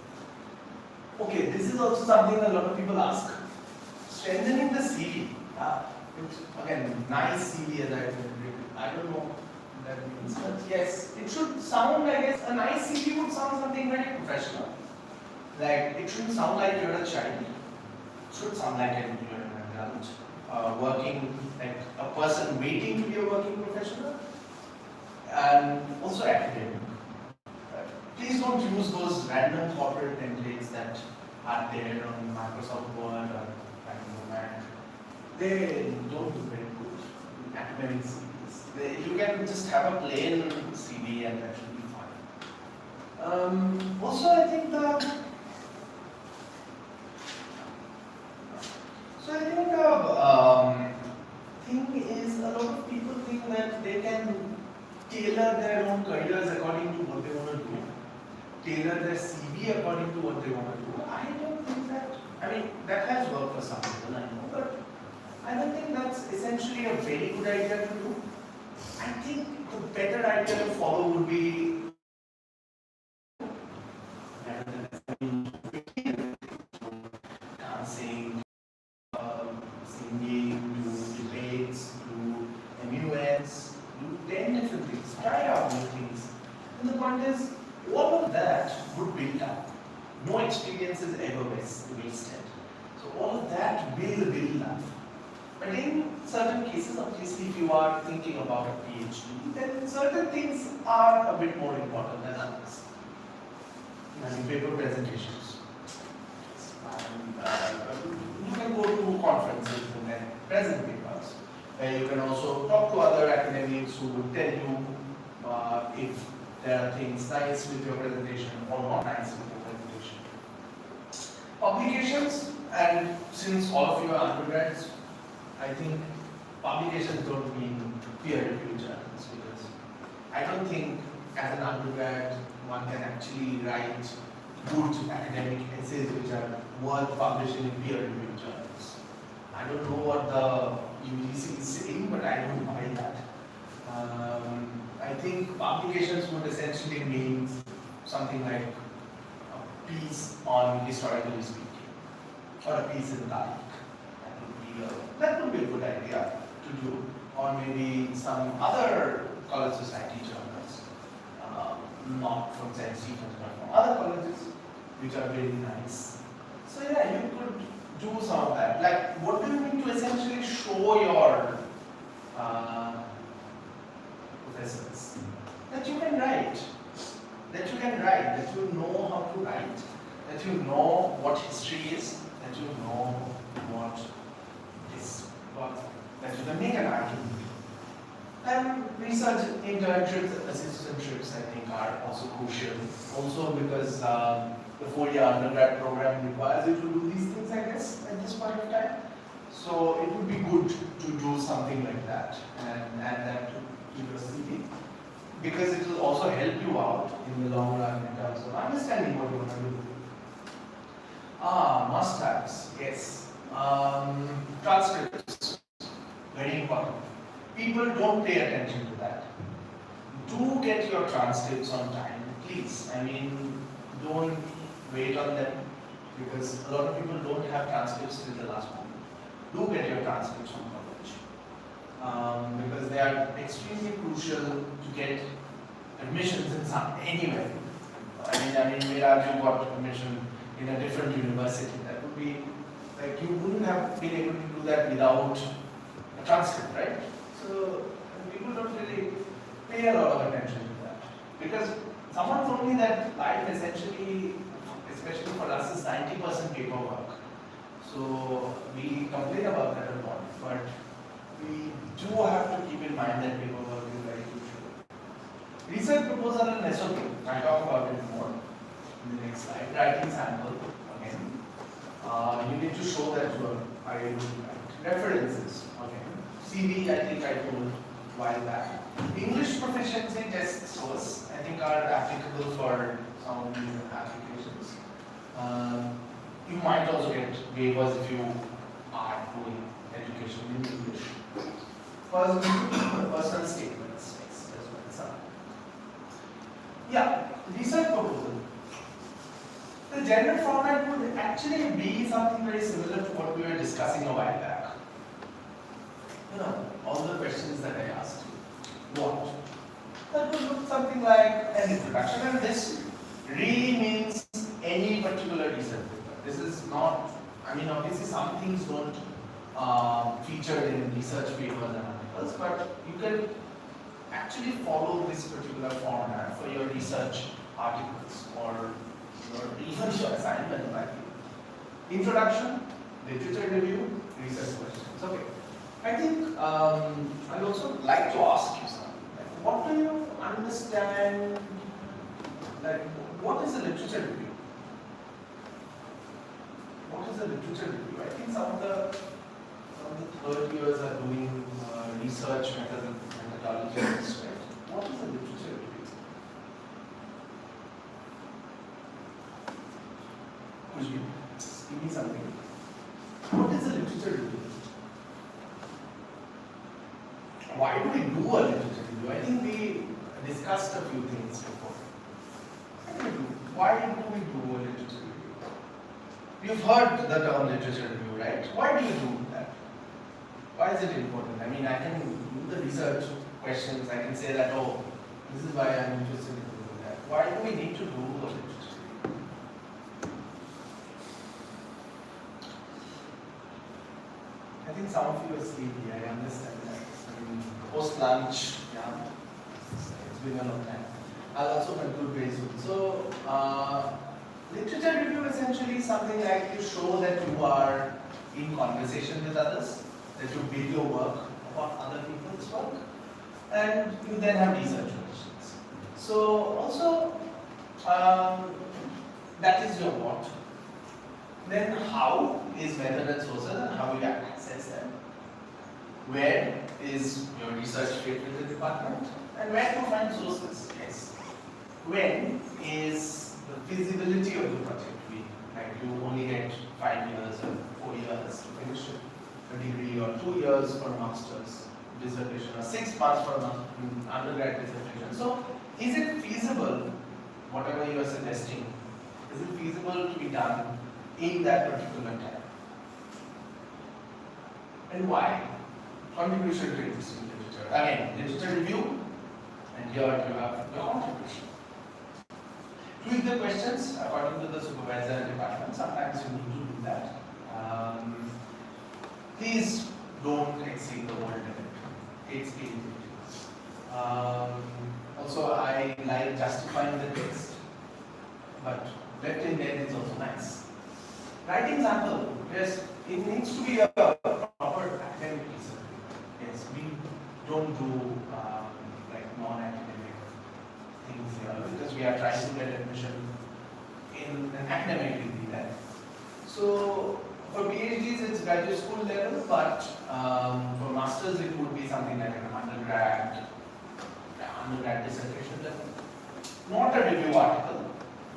Okay, this is also something a lot of people ask. Strengthening the CV, which again, nice CV as I don't know what that means, but yes, it should sound, I guess, a nice CV would sound something very professional. Like, it shouldn't sound like you're a child. It should sound like you're an adult, working, like a person waiting to be a working professional, and also academic. Please don't use those random corporate templates that are there on Microsoft Word or Mac. They don't do very good academic CVs. You can just have a plain CV and that should be fine. Also, I think the thing is, a lot of people think that they can tailor their own careers according to what they want to do, tailor their CV according to what they want to do. I don't think that, I mean, that has worked for some people, I know, but I don't think that's essentially a very good idea to do. I think the better idea to follow would be dancing, singing, do debates, do MUNs, do 10 different things, try out new things. And the point is, all of that would build up. No experience is ever wasted. So all of that will build up. But in certain cases, obviously, if you are thinking about a PhD, then certain things are a bit more important than others. Paper presentations. present papers, where you can also talk to other academics who will tell you if there are things nice with your presentation or not nice with your presentation. Publications, and since all of you are undergrads, I think publications don't mean peer-reviewed journals, because I don't think as an undergrad one can actually write good academic essays which are worth publishing in peer-reviewed journals. I don't know what the UGC is saying, but I don't buy that. I think publications would essentially mean something like a piece on historically speaking, or a piece in Tariq. That would be a good idea to do, or maybe some other college society journals, not from St. Stephen's, but from other colleges, which are very nice. So yeah, you could do some of that. Like, what do you need to essentially show your professors? That you can write, that you know how to write, that you know what history is, that you know what is what, that you can make an argument. And research internships, assistantships, I think, are also crucial. Also because the 4-year undergrad program requires you to do these things, I guess, at this point of time. So it would be good to do something like that and add that to your CV, because it will also help you out in the long run in terms of understanding what you want to do. Must-haves, yes. Transcripts, very important. People don't pay attention to that. Do get your transcripts on time, please. I mean, don't wait on them, because a lot of people don't have transcripts till the last moment. Do get your transcripts from college, because they are extremely crucial to get admissions in anywhere. I mean, where you got admission in a different university, that would be like, you wouldn't have been able to do that without a transcript, right? So people don't really pay a lot of attention to that, because someone told me that life essentially, especially for us, is 90% paperwork. So we complain about that a lot, but we do have to keep in mind that paperwork is very crucial. Research proposal and SOP, I'll talk about it more in the next slide. Writing sample, again. You need to show that you are able to write. References, okay. CV, I think I told a while back. English proficiency test scores, I think, are applicable for some of these applications. You might also get waivers if you are doing education in English. Personal statements, yes, as well. Yeah, research proposal. The general format would actually be something very similar to what we were discussing a while back. You know, all the questions that I asked you. What? That would look something like an introduction, and this really means any particular research paper. This is not, I mean, obviously some things don't feature in research papers and articles, but you can actually follow this particular format for your research articles or even your assignment, like introduction, literature review, research questions. Okay. I think I'd also like to ask you something. Like, what do you understand? Like, what is a literature review? What is a literature review? I think some of the third years are doing research methodologies, right? What is a literature review? Give me something. What is a literature review? Why do we do a literature review? I think we discussed a few things before. Why do we do a literature review? You've heard the term literature review, right? Why do you do that? Why is it important? I mean, I can do the research questions, I can say that, oh, this is why I'm interested in doing that. Why do we need to do a literature review? I think some of you are sleepy, I understand that. I mean, post-lunch, yeah, it's been a long time. I'll also conclude very soon. So, literature review essentially is something like to show that you are in conversation with others, that you build your work upon other people's work, and you then have research questions. So also, that is your what. Then how is method and sources and how you access them. Where is your research fit with the department, and where to find sources. Yes. When is the feasibility of the project weak? Like you only get 5 years or 4 years to finish a degree, or 2 years for a master's dissertation, or 6 months for an undergrad dissertation. So is it feasible, whatever you are suggesting, is it feasible to be done in that particular time? And why? Contribution to existing literature. Again, literature review, and here you have your contribution. Tweak the questions according to the supervisor and department. Sometimes you need to do that. Please don't exceed the word limit. It's also, I like justifying the text, but left in there is also nice. Writing sample, yes, it needs to be a proper academic research. Yes, we don't do like non-academic things here because we are trying to get admission in an academic degree there. So for PhDs it's graduate school level, but for masters it would be something like an undergrad dissertation level. Not a review article.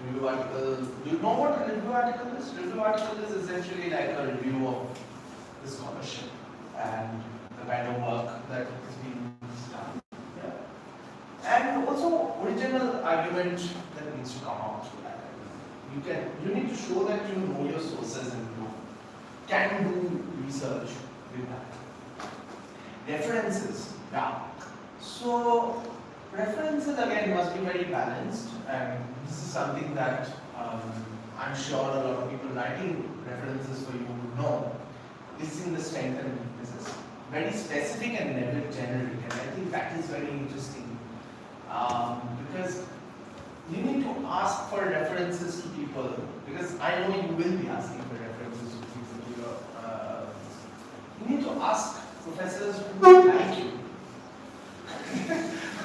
Review article, do you know what a review article is? Review article is essentially like a review of the scholarship and the kind of work that is being done. Yeah. And also original argument that needs to come out through that. You need to show that you know your sources and you can do research with that. References, yeah. So references again must be very balanced, and this is something that I'm sure a lot of people writing references for you would know. Listing the strength and weaknesses. Very specific and never generic, and I think that is very interesting because you need to ask for references to people, because I know you will be asking for references to people. You need to ask professors who like you.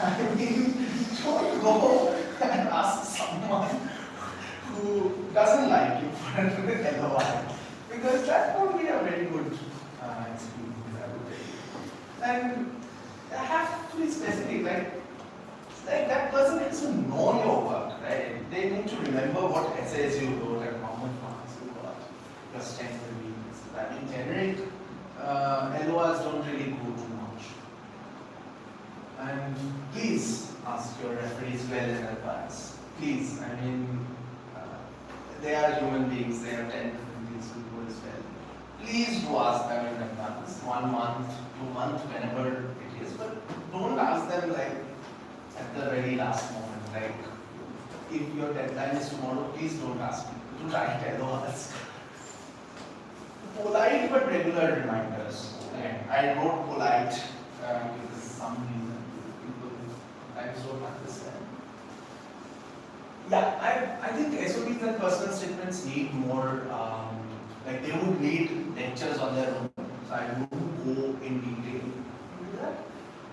I mean, don't go and ask someone who doesn't like you for an LOI, because that won't be a very good experience, I would say. And I have to be specific, like that person needs to know your work, right? They need to remember what essays you wrote and how much marks you got, your strength and weaknesses. I mean, generic LOIs don't really go too much. And please ask your referees well in advance. Please, I mean, they are human beings, they are 10 different things to do as well. Please do ask them in advance, 1 month, 2 months, whenever it is, but don't ask them like at the very last moment. Like, if your deadline is tomorrow, please don't ask me to write LOIs. Polite but regular reminders. Okay. I wrote polite because some reason people sometimes don't understand. Yeah, I think SOPs and personal statements need more, like they would need lectures on their own. So I wouldn't go in detail into that.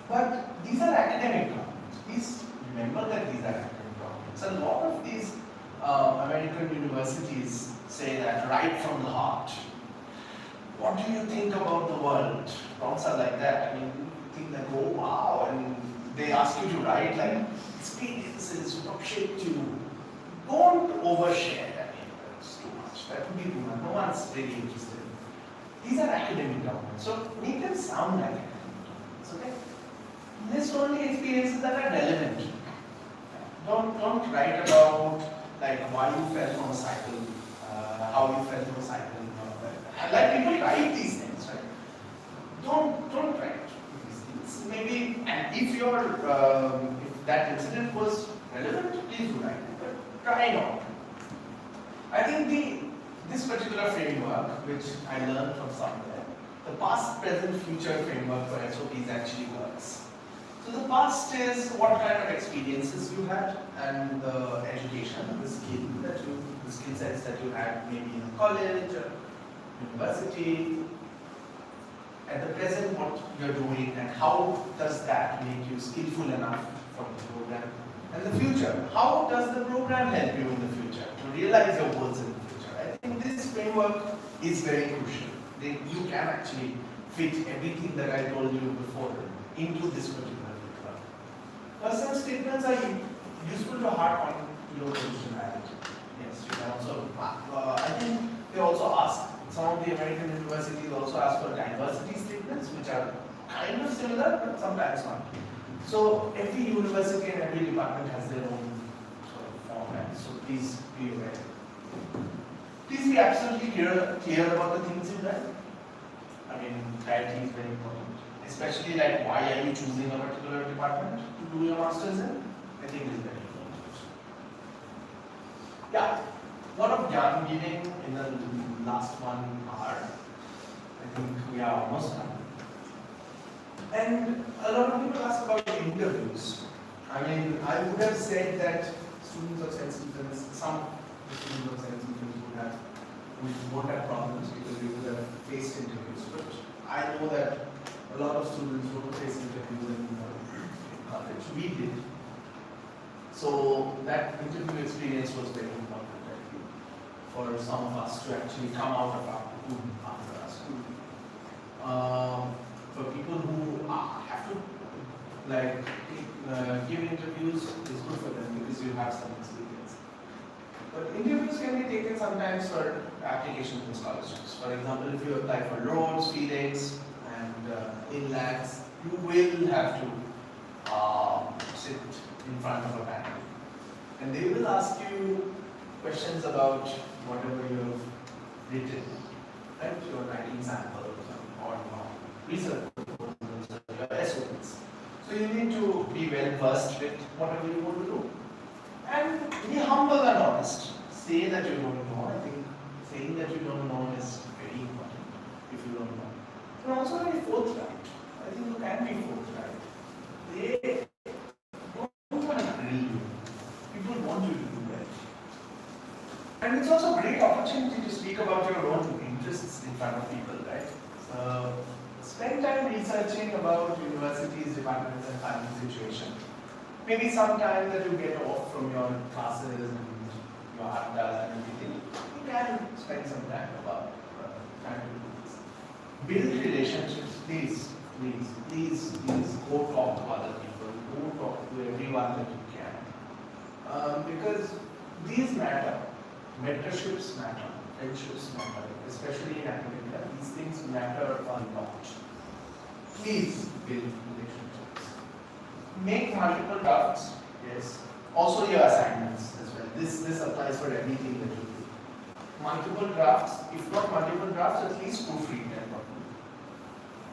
But these are academic documents. Please remember that these are academic documents. A lot of these American universities say that right from the heart. What do you think about the world? Talks are like that. I mean, you think like, oh wow, and they ask you to write like experiences, what shaped you. Don't overshare that. It's too much. That would be too much. No one's really interested. These are academic documents, so make them sound like academic documents. Okay? List only experiences that are relevant. Don't write about like why you fell from a cycle, how you fell from a cycle. Like people write these things, right? Don't write these things. Maybe, and if your if that incident was relevant, please do write it. But try not. I think this particular framework, which I learned from somewhere, the past, present, future framework for SOPs actually works. So the past is what kind of experiences you had and the education, the skill sets that you had maybe in college or university. at the present what you're doing and how does that make you skillful enough for the program. And the future, how does the program help you in the future to realize your goals in the future? I think this framework is very crucial. You can actually fit everything that I told you before into this particular framework. Personal statements are useful to harp on your originality. Yes, you can also, I think they also ask, some of the American universities also ask for diversity statements, which are kind of similar, but sometimes not. So every university and every department has their own sort of format, so please be aware. Please be absolutely clear about the things you learn. I mean, clarity is very important, especially like why are you choosing a particular department to do your masters in? I think is very important. Yeah, a lot of yarn giving in the last 1 hour. I think we are almost done. And a lot of people ask about interviews. I mean, I would have said that students of St. Stephen's, some students of St. Stephen's won't have problems because we would have faced interviews. But I know that a lot of students don't face interviews in college. We did. So that interview experience was very important, I think, for some of us to actually come out of our cocoon after our school. For people who have to give interviews is good for them because you have some experience. But interviews can be taken sometimes for applications in scholarships. For example, if you apply for Rhodes, Felix, and INLACs, you will have to sit in front of a panel. And they will ask you questions about whatever you have written, right? Your writing samples or research proposals or your SOPs. So you need to be well versed with whatever you want to do. And be humble and honest. Say that you don't know. I think saying that you don't know is very important if you don't know. And also be forthright. I think you can be forthright. They don't want to grill you. People want you to do well. And it's also a great opportunity to speak about your own interests in front of people, right? So spend time researching about universities, departments, and funding situation. Maybe some time that you get off from your classes and your hardas and everything, you can spend some time about trying to do this. Build relationships, please go talk to other people, go talk to everyone that you can. Because these matter, mentorships matter, friendships matter, especially in academia, these things matter a lot. Please build relationships. Make multiple drafts, yes. Also your assignments as well. This applies for everything that you do. Multiple drafts, if not multiple drafts, at least proofread them properly.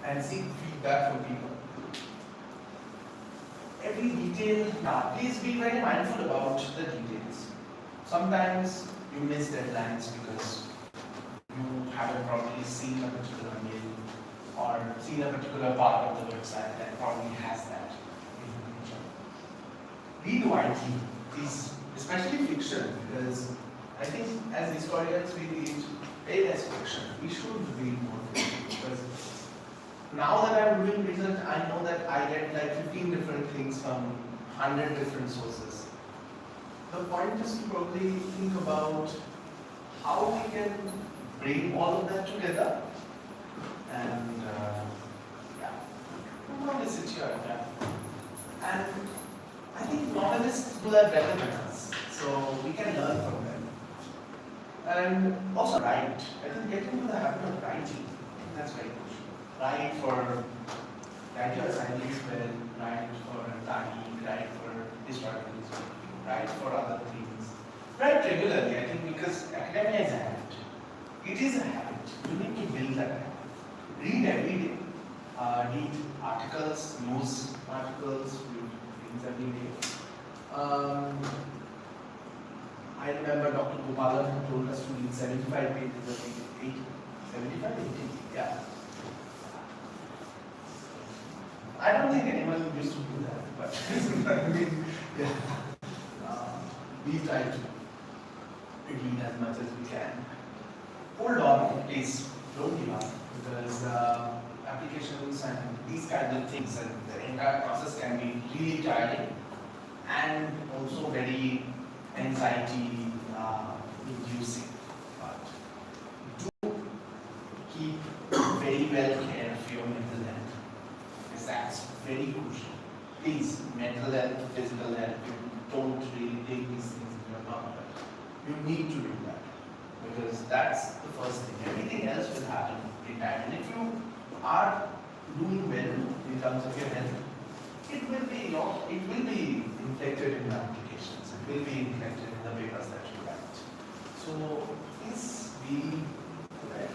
And seek feedback from people. Every detail, please be very mindful about the details. Sometimes you miss deadlines because you haven't probably seen a particular mail or seen a particular part of the website that probably has that information. Read widely, please, especially fiction, because I think as historians we read very less fiction. We should read more fiction because now that I'm doing research, I know that I get like 15 different things from 100 different sources. The point is to probably think about how we can bring all of that together and sit here. And I think novelists do that better than us, so we can learn from them. And also write. I think get into the habit of writing. That's very crucial. Write your assignments well, write for Tani, write for historical history, write for other things. Write regularly, I think, because academia is a habit. It is a habit. You need to build that habit. Read every day. Read articles, news articles, read things every day. I remember Dr. Gopalan told us to read 75 pages a day. 80, 75, 80, yeah. I don't think anyone used to do that, but I mean, yeah. We try to read as much as we can. Hold on, please, don't give up, because applications and these kinds of things, and the entire process can be really tiring and also very anxiety inducing. But do keep very well care of your mental health, because that's very crucial. Please, mental health, physical health, you don't really take these things into account, but you need to do that, because that's the first thing. Everything else will happen in time. And if you are doing well in terms of your health, it will be reflected in the applications. It will be reflected in the papers that you write. So please be prepared.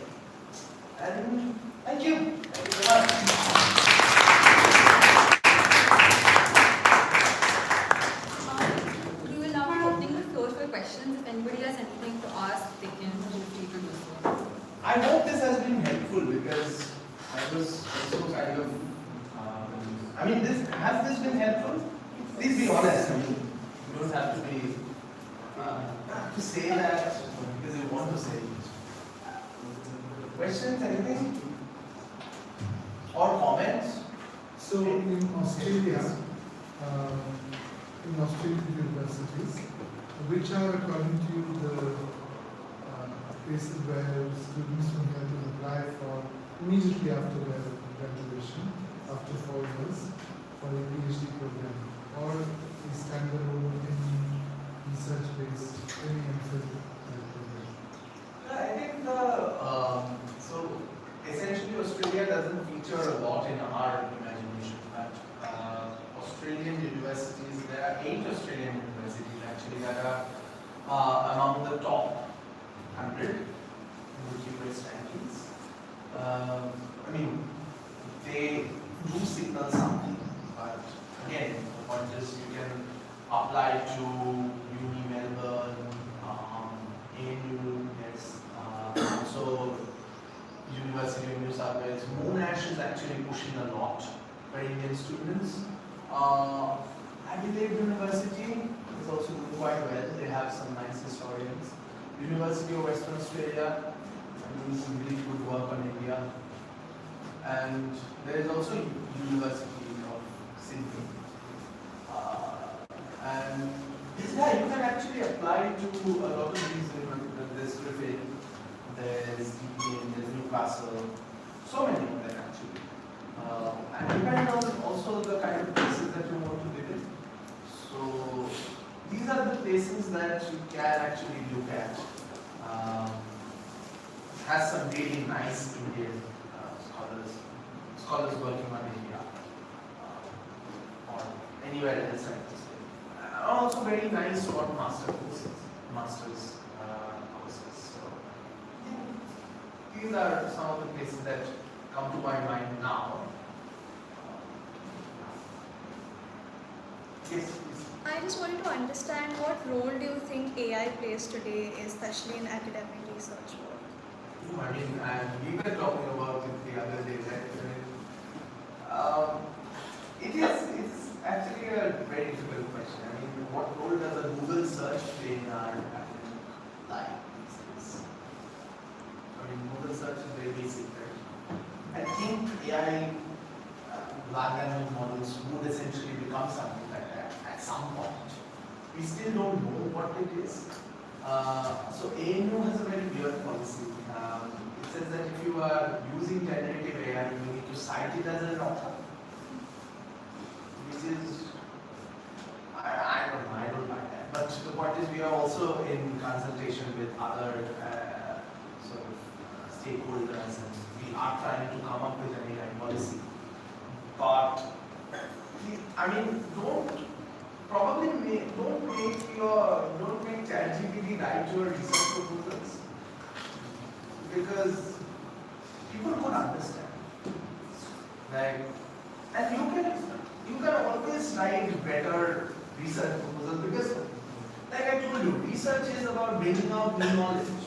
And thank you. Thank you very much. We will now be opening the floor for questions. If anybody has anything to ask, they can feel free to do so. I hope this has been helpful, because I was also kind of. Has this been helpful? Please be honest. I mean, you don't have to be to say that because you want to say it. Questions? Anything? Or comments? So in Australia, universities, which are according to you the places where students from here can apply for immediately after their graduation, after 4 years, for a PhD program, or is standalone any research-based, any MPhil program? I think so essentially Australia doesn't feature a lot in our imagination, but Australian universities, there are 8 Australian universities actually that are among the top 100 multi-place rankings. They do signal something, but again, the point is you can apply to Uni Melbourne, ANU, yes, also University of New South Wales. Monash is actually pushing a lot for Indian students. Adelaide University is also doing quite well. They have some nice historians. University of Western Australia doing some really good work on India. And there is also University of Sydney. And yeah, you can actually apply to a lot of these. There's Griffith, there's Deakin, there's Newcastle, so many of them actually. And depending on also the kind of places that you want to visit. So these are the places that you can actually look at. Has some really nice Indian scholars working on India or anywhere else, I have to say. Also very nice short master's courses. So these are some of the places that come to my mind now. Yes, please. I just wanted to understand what role do you think AI plays today, especially in academic research work? We were talking about it the other day, right? It's actually a very difficult question. What role does a Google search play in our academic life these days? Google search is very basic, right? I think AI, large language models would essentially become something like that at some point. We still don't know what it is. So ANU has a very weird policy. It says that if you are using generative AI, you need to cite it as an author. Which is, I don't like that. But the point is, we are also in consultation with other sort of stakeholders, and we are trying to come up with an AI policy. But don't make ChatGPT write your research proposals, because people won't understand. And you can always write better research proposals, because like I told you, research is about bringing out new knowledge.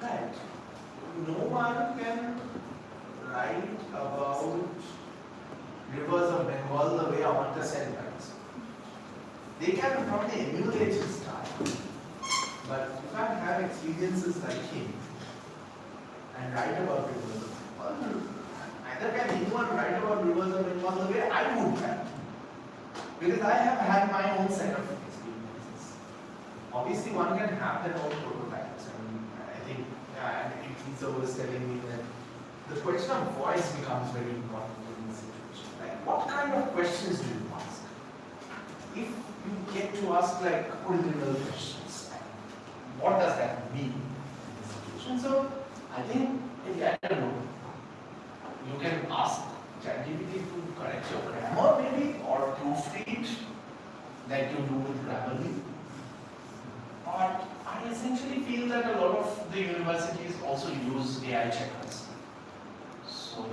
Right? No one can write about rivers of Bengal the way Amartya Sen writes. They can probably emulate his style, but you can't have experiences like him and write about rivers of Bengal. can anyone write about rivers or rivers the way I would have? Because I have had my own set of experiences. Obviously, one can have their own prototypes, and I think Lisa was telling me that the question of voice becomes very important in this situation. Like, what kind of questions do you ask? If you get to ask like original questions, what does that mean in this situation? So, I think, I don't know, you can ask ChatGPT to correct your grammar maybe, or proofread like you do with Grammarly. But I essentially feel that a lot of the universities also use AI checkers. So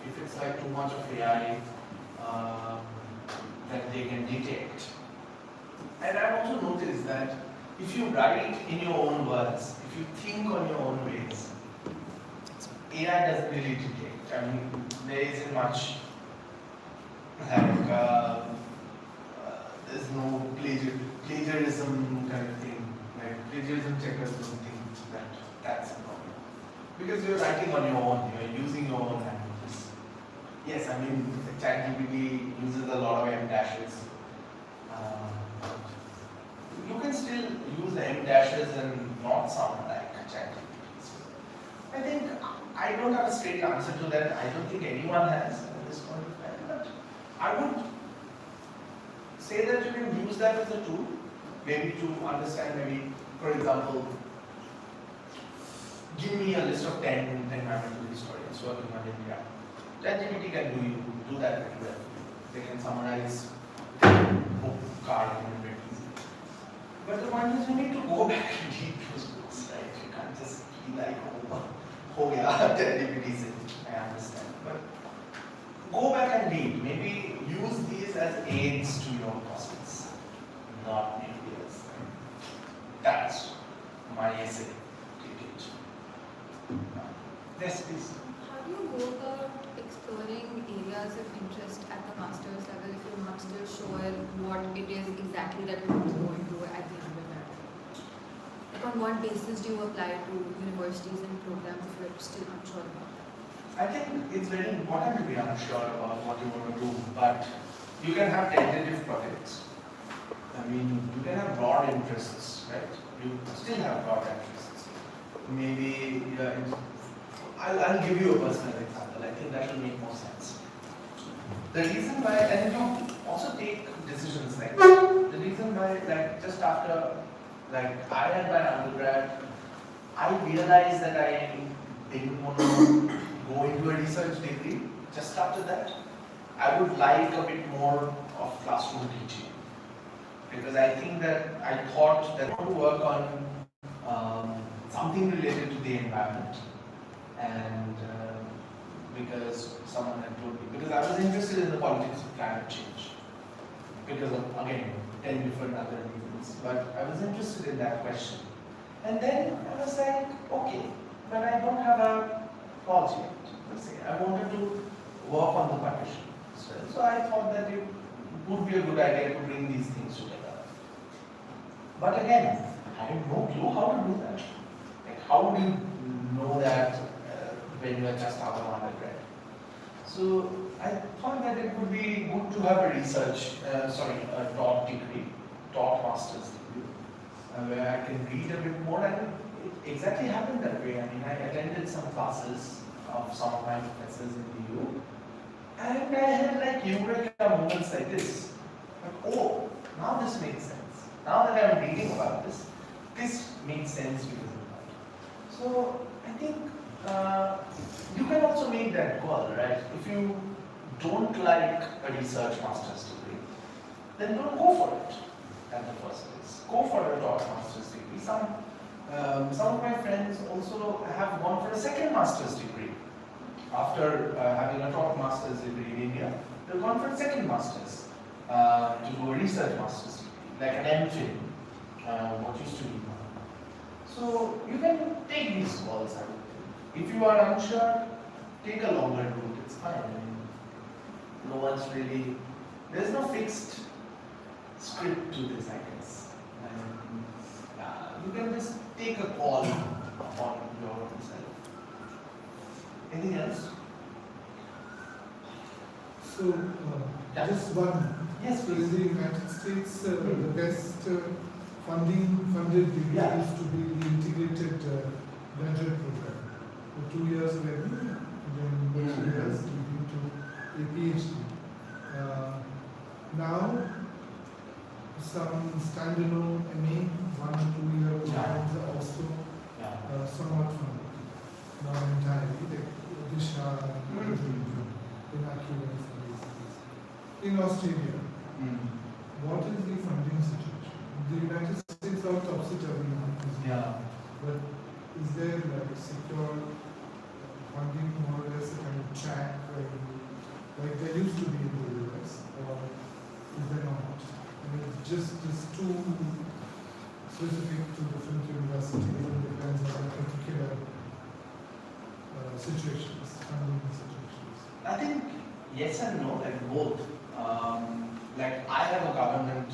if it's like too much of AI that they can detect. And I've also noticed that if you write in your own words, if you think on your own ways, AI doesn't really detect. I mean, there isn't much like there's no plagiarism kind of thing. Like plagiarism checkers don't think that that's a problem because you're writing on your own. You're using your own languages. Yes, I mean ChatGPT uses a lot of M dashes. You can still use the M dashes and not sound like ChatGPT. I think I don't have a straight answer to that. I don't think anyone has at this point of time. But I would say that you can use that as a tool, maybe to understand, maybe, for example, give me a list of 10 environmental historians working on India. ChatGPT can do that very well. They can summarize book card very easily. But the point is, you need to go back and read those books, right? You can't just be like, oh yeah, ChatGPT said, I understand. But go back and read. Maybe use these as aids to your process, not maybe as. That's my essay. Take it. Yes, please. How do you go about exploring areas of interest at the master's level if you're not still sure what it is exactly that you want to go into at the undergrad? Like on what basis do you apply to universities and programs if you're still unsure about that? I think it's very important to be unsure about what you want to do, but you can have tentative projects. I mean, you can have broad interests, right? You still have broad interests. Maybe, I'll give you a personal example. I think that will make more sense. The reason why, and you also take decisions like that. The reason why, like, just after, like, I had my undergrad, I realized that I didn't want to go into a research degree. Just after that, I would like a bit more of classroom teaching. Because I think that I thought that I want to work on something related to the environment. And because someone had told me, because I was interested in the politics of climate change. Because of, again, 10 different other reasons. But I was interested in that question. And then I was like, okay, but I don't have a project. Let's say I wanted to work on the partition. So I thought that it would be a good idea to bring these things together. But again, I had no clue how to do that. Like, how would you know that when you are just out of undergrad? So I thought that it would be good to have a a taught degree, taught master's degree, where I can read a bit more. And it exactly happened that way. I mean, I attended some classes of some of my professors in the U, and I had like eureka moments like this. Like, oh, now this makes sense. Now that I'm reading about this, this makes sense because of that. So I think you can also make that call, right? If you don't like a research master's degree, then don't go for it at the first place. Go for a taught master's degree. Some of my friends also have gone for a second master's degree. After having a taught master's degree in India, they've gone for a second master's to do a research master's degree, like an MPhil, what used to be one. So you can take these calls, I would think. If you are unsure, take a longer route, it's fine. I mean, no one's really, there's no fixed script to this, I guess. You can just take a call upon your own self. Anything else? So, Yeah. just one. Yes, So in please. the United States, the best funded degree Yeah. used to be the integrated graduate program. The 2 years learning, then the 2 years leading to a PhD. Now, some standalone MA, 1 or 2 year programs are also Yeah. somewhat funded. Not entirely, like Disha in Academics and these things. In Australia, what is the funding situation? The United States are topsy-turvy now, Yeah. but is there like secure funding more or less a kind of track like there used to be in the US, or is there not? I mean, it's just too specific to different universities and depends on the particular situations, funding situations. I think yes and no, like both. Like I have a government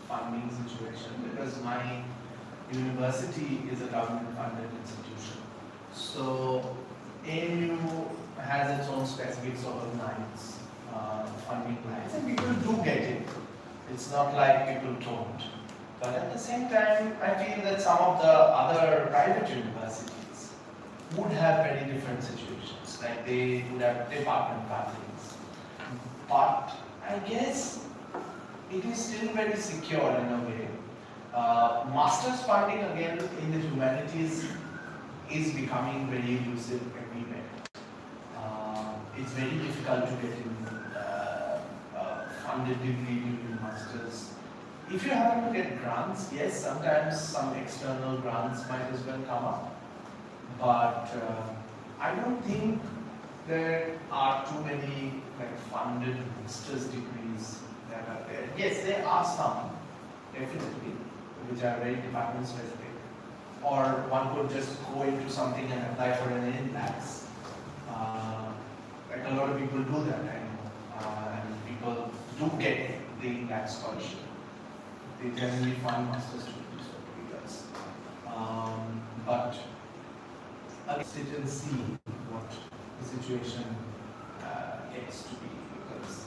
funding situation because my university is a government funded institution. So ANU has its own specific sort of lines, funding lines, and people do get it. It's not like people don't. But at the same time, I feel that some of the other private universities would have very different situations. Like they would have department fundings. But I guess it is still very secure in a way. Master's funding again in the humanities is becoming very elusive everywhere. It's very difficult to get in funded degree during masters. If you happen to get grants, yes, sometimes some external grants might as well come up. But I don't think there are too many like funded master's degrees that are there. Yes, there are some, definitely, which are very department specific. Or one could just go into something and apply for an NCLEX. Like a lot of people do that, I know. And people do get the NCLEX scholarship. They generally fund master's students for 2 years. But let's sit and see what the situation gets to be, because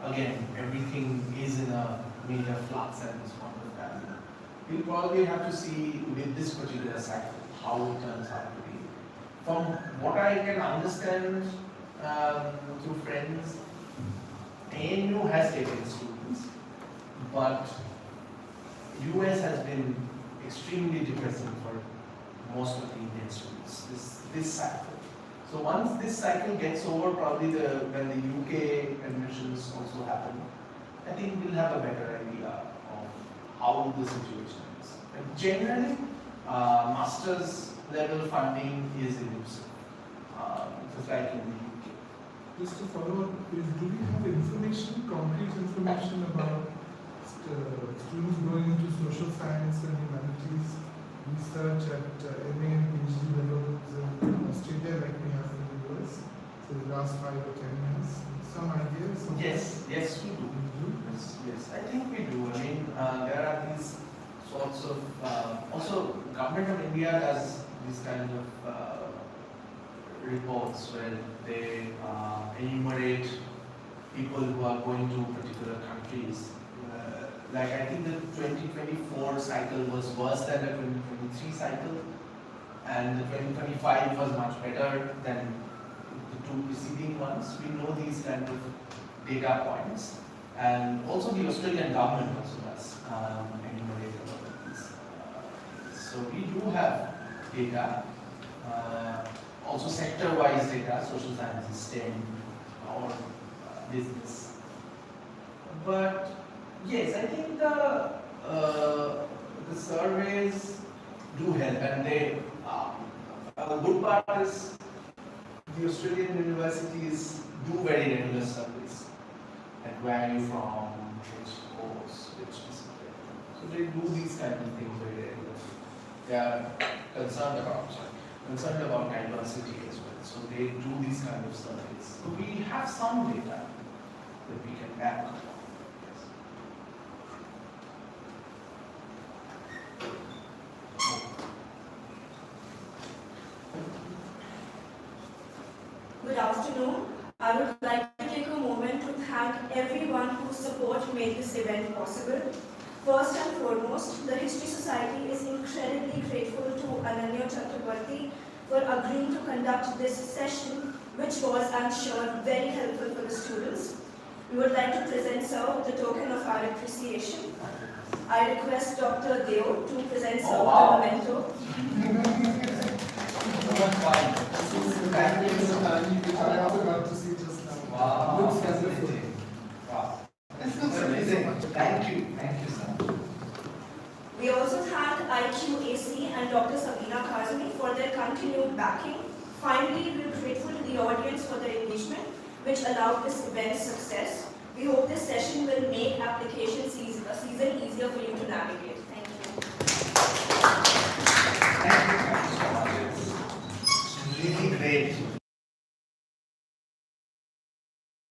again, everything is in a major flux at this point of time. We'll probably have to see with this particular cycle how it turns out to be. From what I can understand through friends, ANU has taken students, but US has been extremely depressing for most of the Indian students this cycle. So once this cycle gets over, probably when the UK admissions also happen, I think we'll have a better idea of how the situation is. But generally, master's level funding is elusive, just like in the UK. Just to follow up, do we have information, concrete information about students going into social science and humanities research at MA and PhD levels in Australia like we have in the US for the last 5 or 10 years? Some ideas? Yes, we do. Yes, I think we do. I mean, there are these sorts of, also Government of India does these kind of reports where they enumerate people who are going to particular countries. Like I think the 2024 cycle was worse than the 2023 cycle, and the 2025 was much better than the 2 preceding ones. We know these kind of data points, and also the Australian government also does enumerate a lot of these. So we do have data, also sector-wise data, social sciences, STEM, or business. But yes, I think the surveys do help, and they the good part is the Australian universities do very regular surveys, like where are you from, which course, which discipline. So they do these kind of things very regularly. They are concerned about diversity as well. So they do these kind of surveys. So we have some data that we can back up. Good afternoon. I would like to take a moment to made this event possible. First and foremost, the History Society is incredibly grateful to Ananyo Chakraborty for agreeing to conduct this session, which was, I'm sure, very helpful for the students. We would like to present Sir with a token of our appreciation. I request Dr. Deo to present Sir with a memento. I also got to see just now. Wow. Looks wonderful. Wow. This looks amazing. Thank you, sir. We also thank IQAC and Dr. Sabina Kazmi for their continued backing. Finally, we are grateful to the audience for their engagement, which allowed this event's success. We hope this session will make application season easier for you to navigate. Thank you. Thank you so much. It's really great.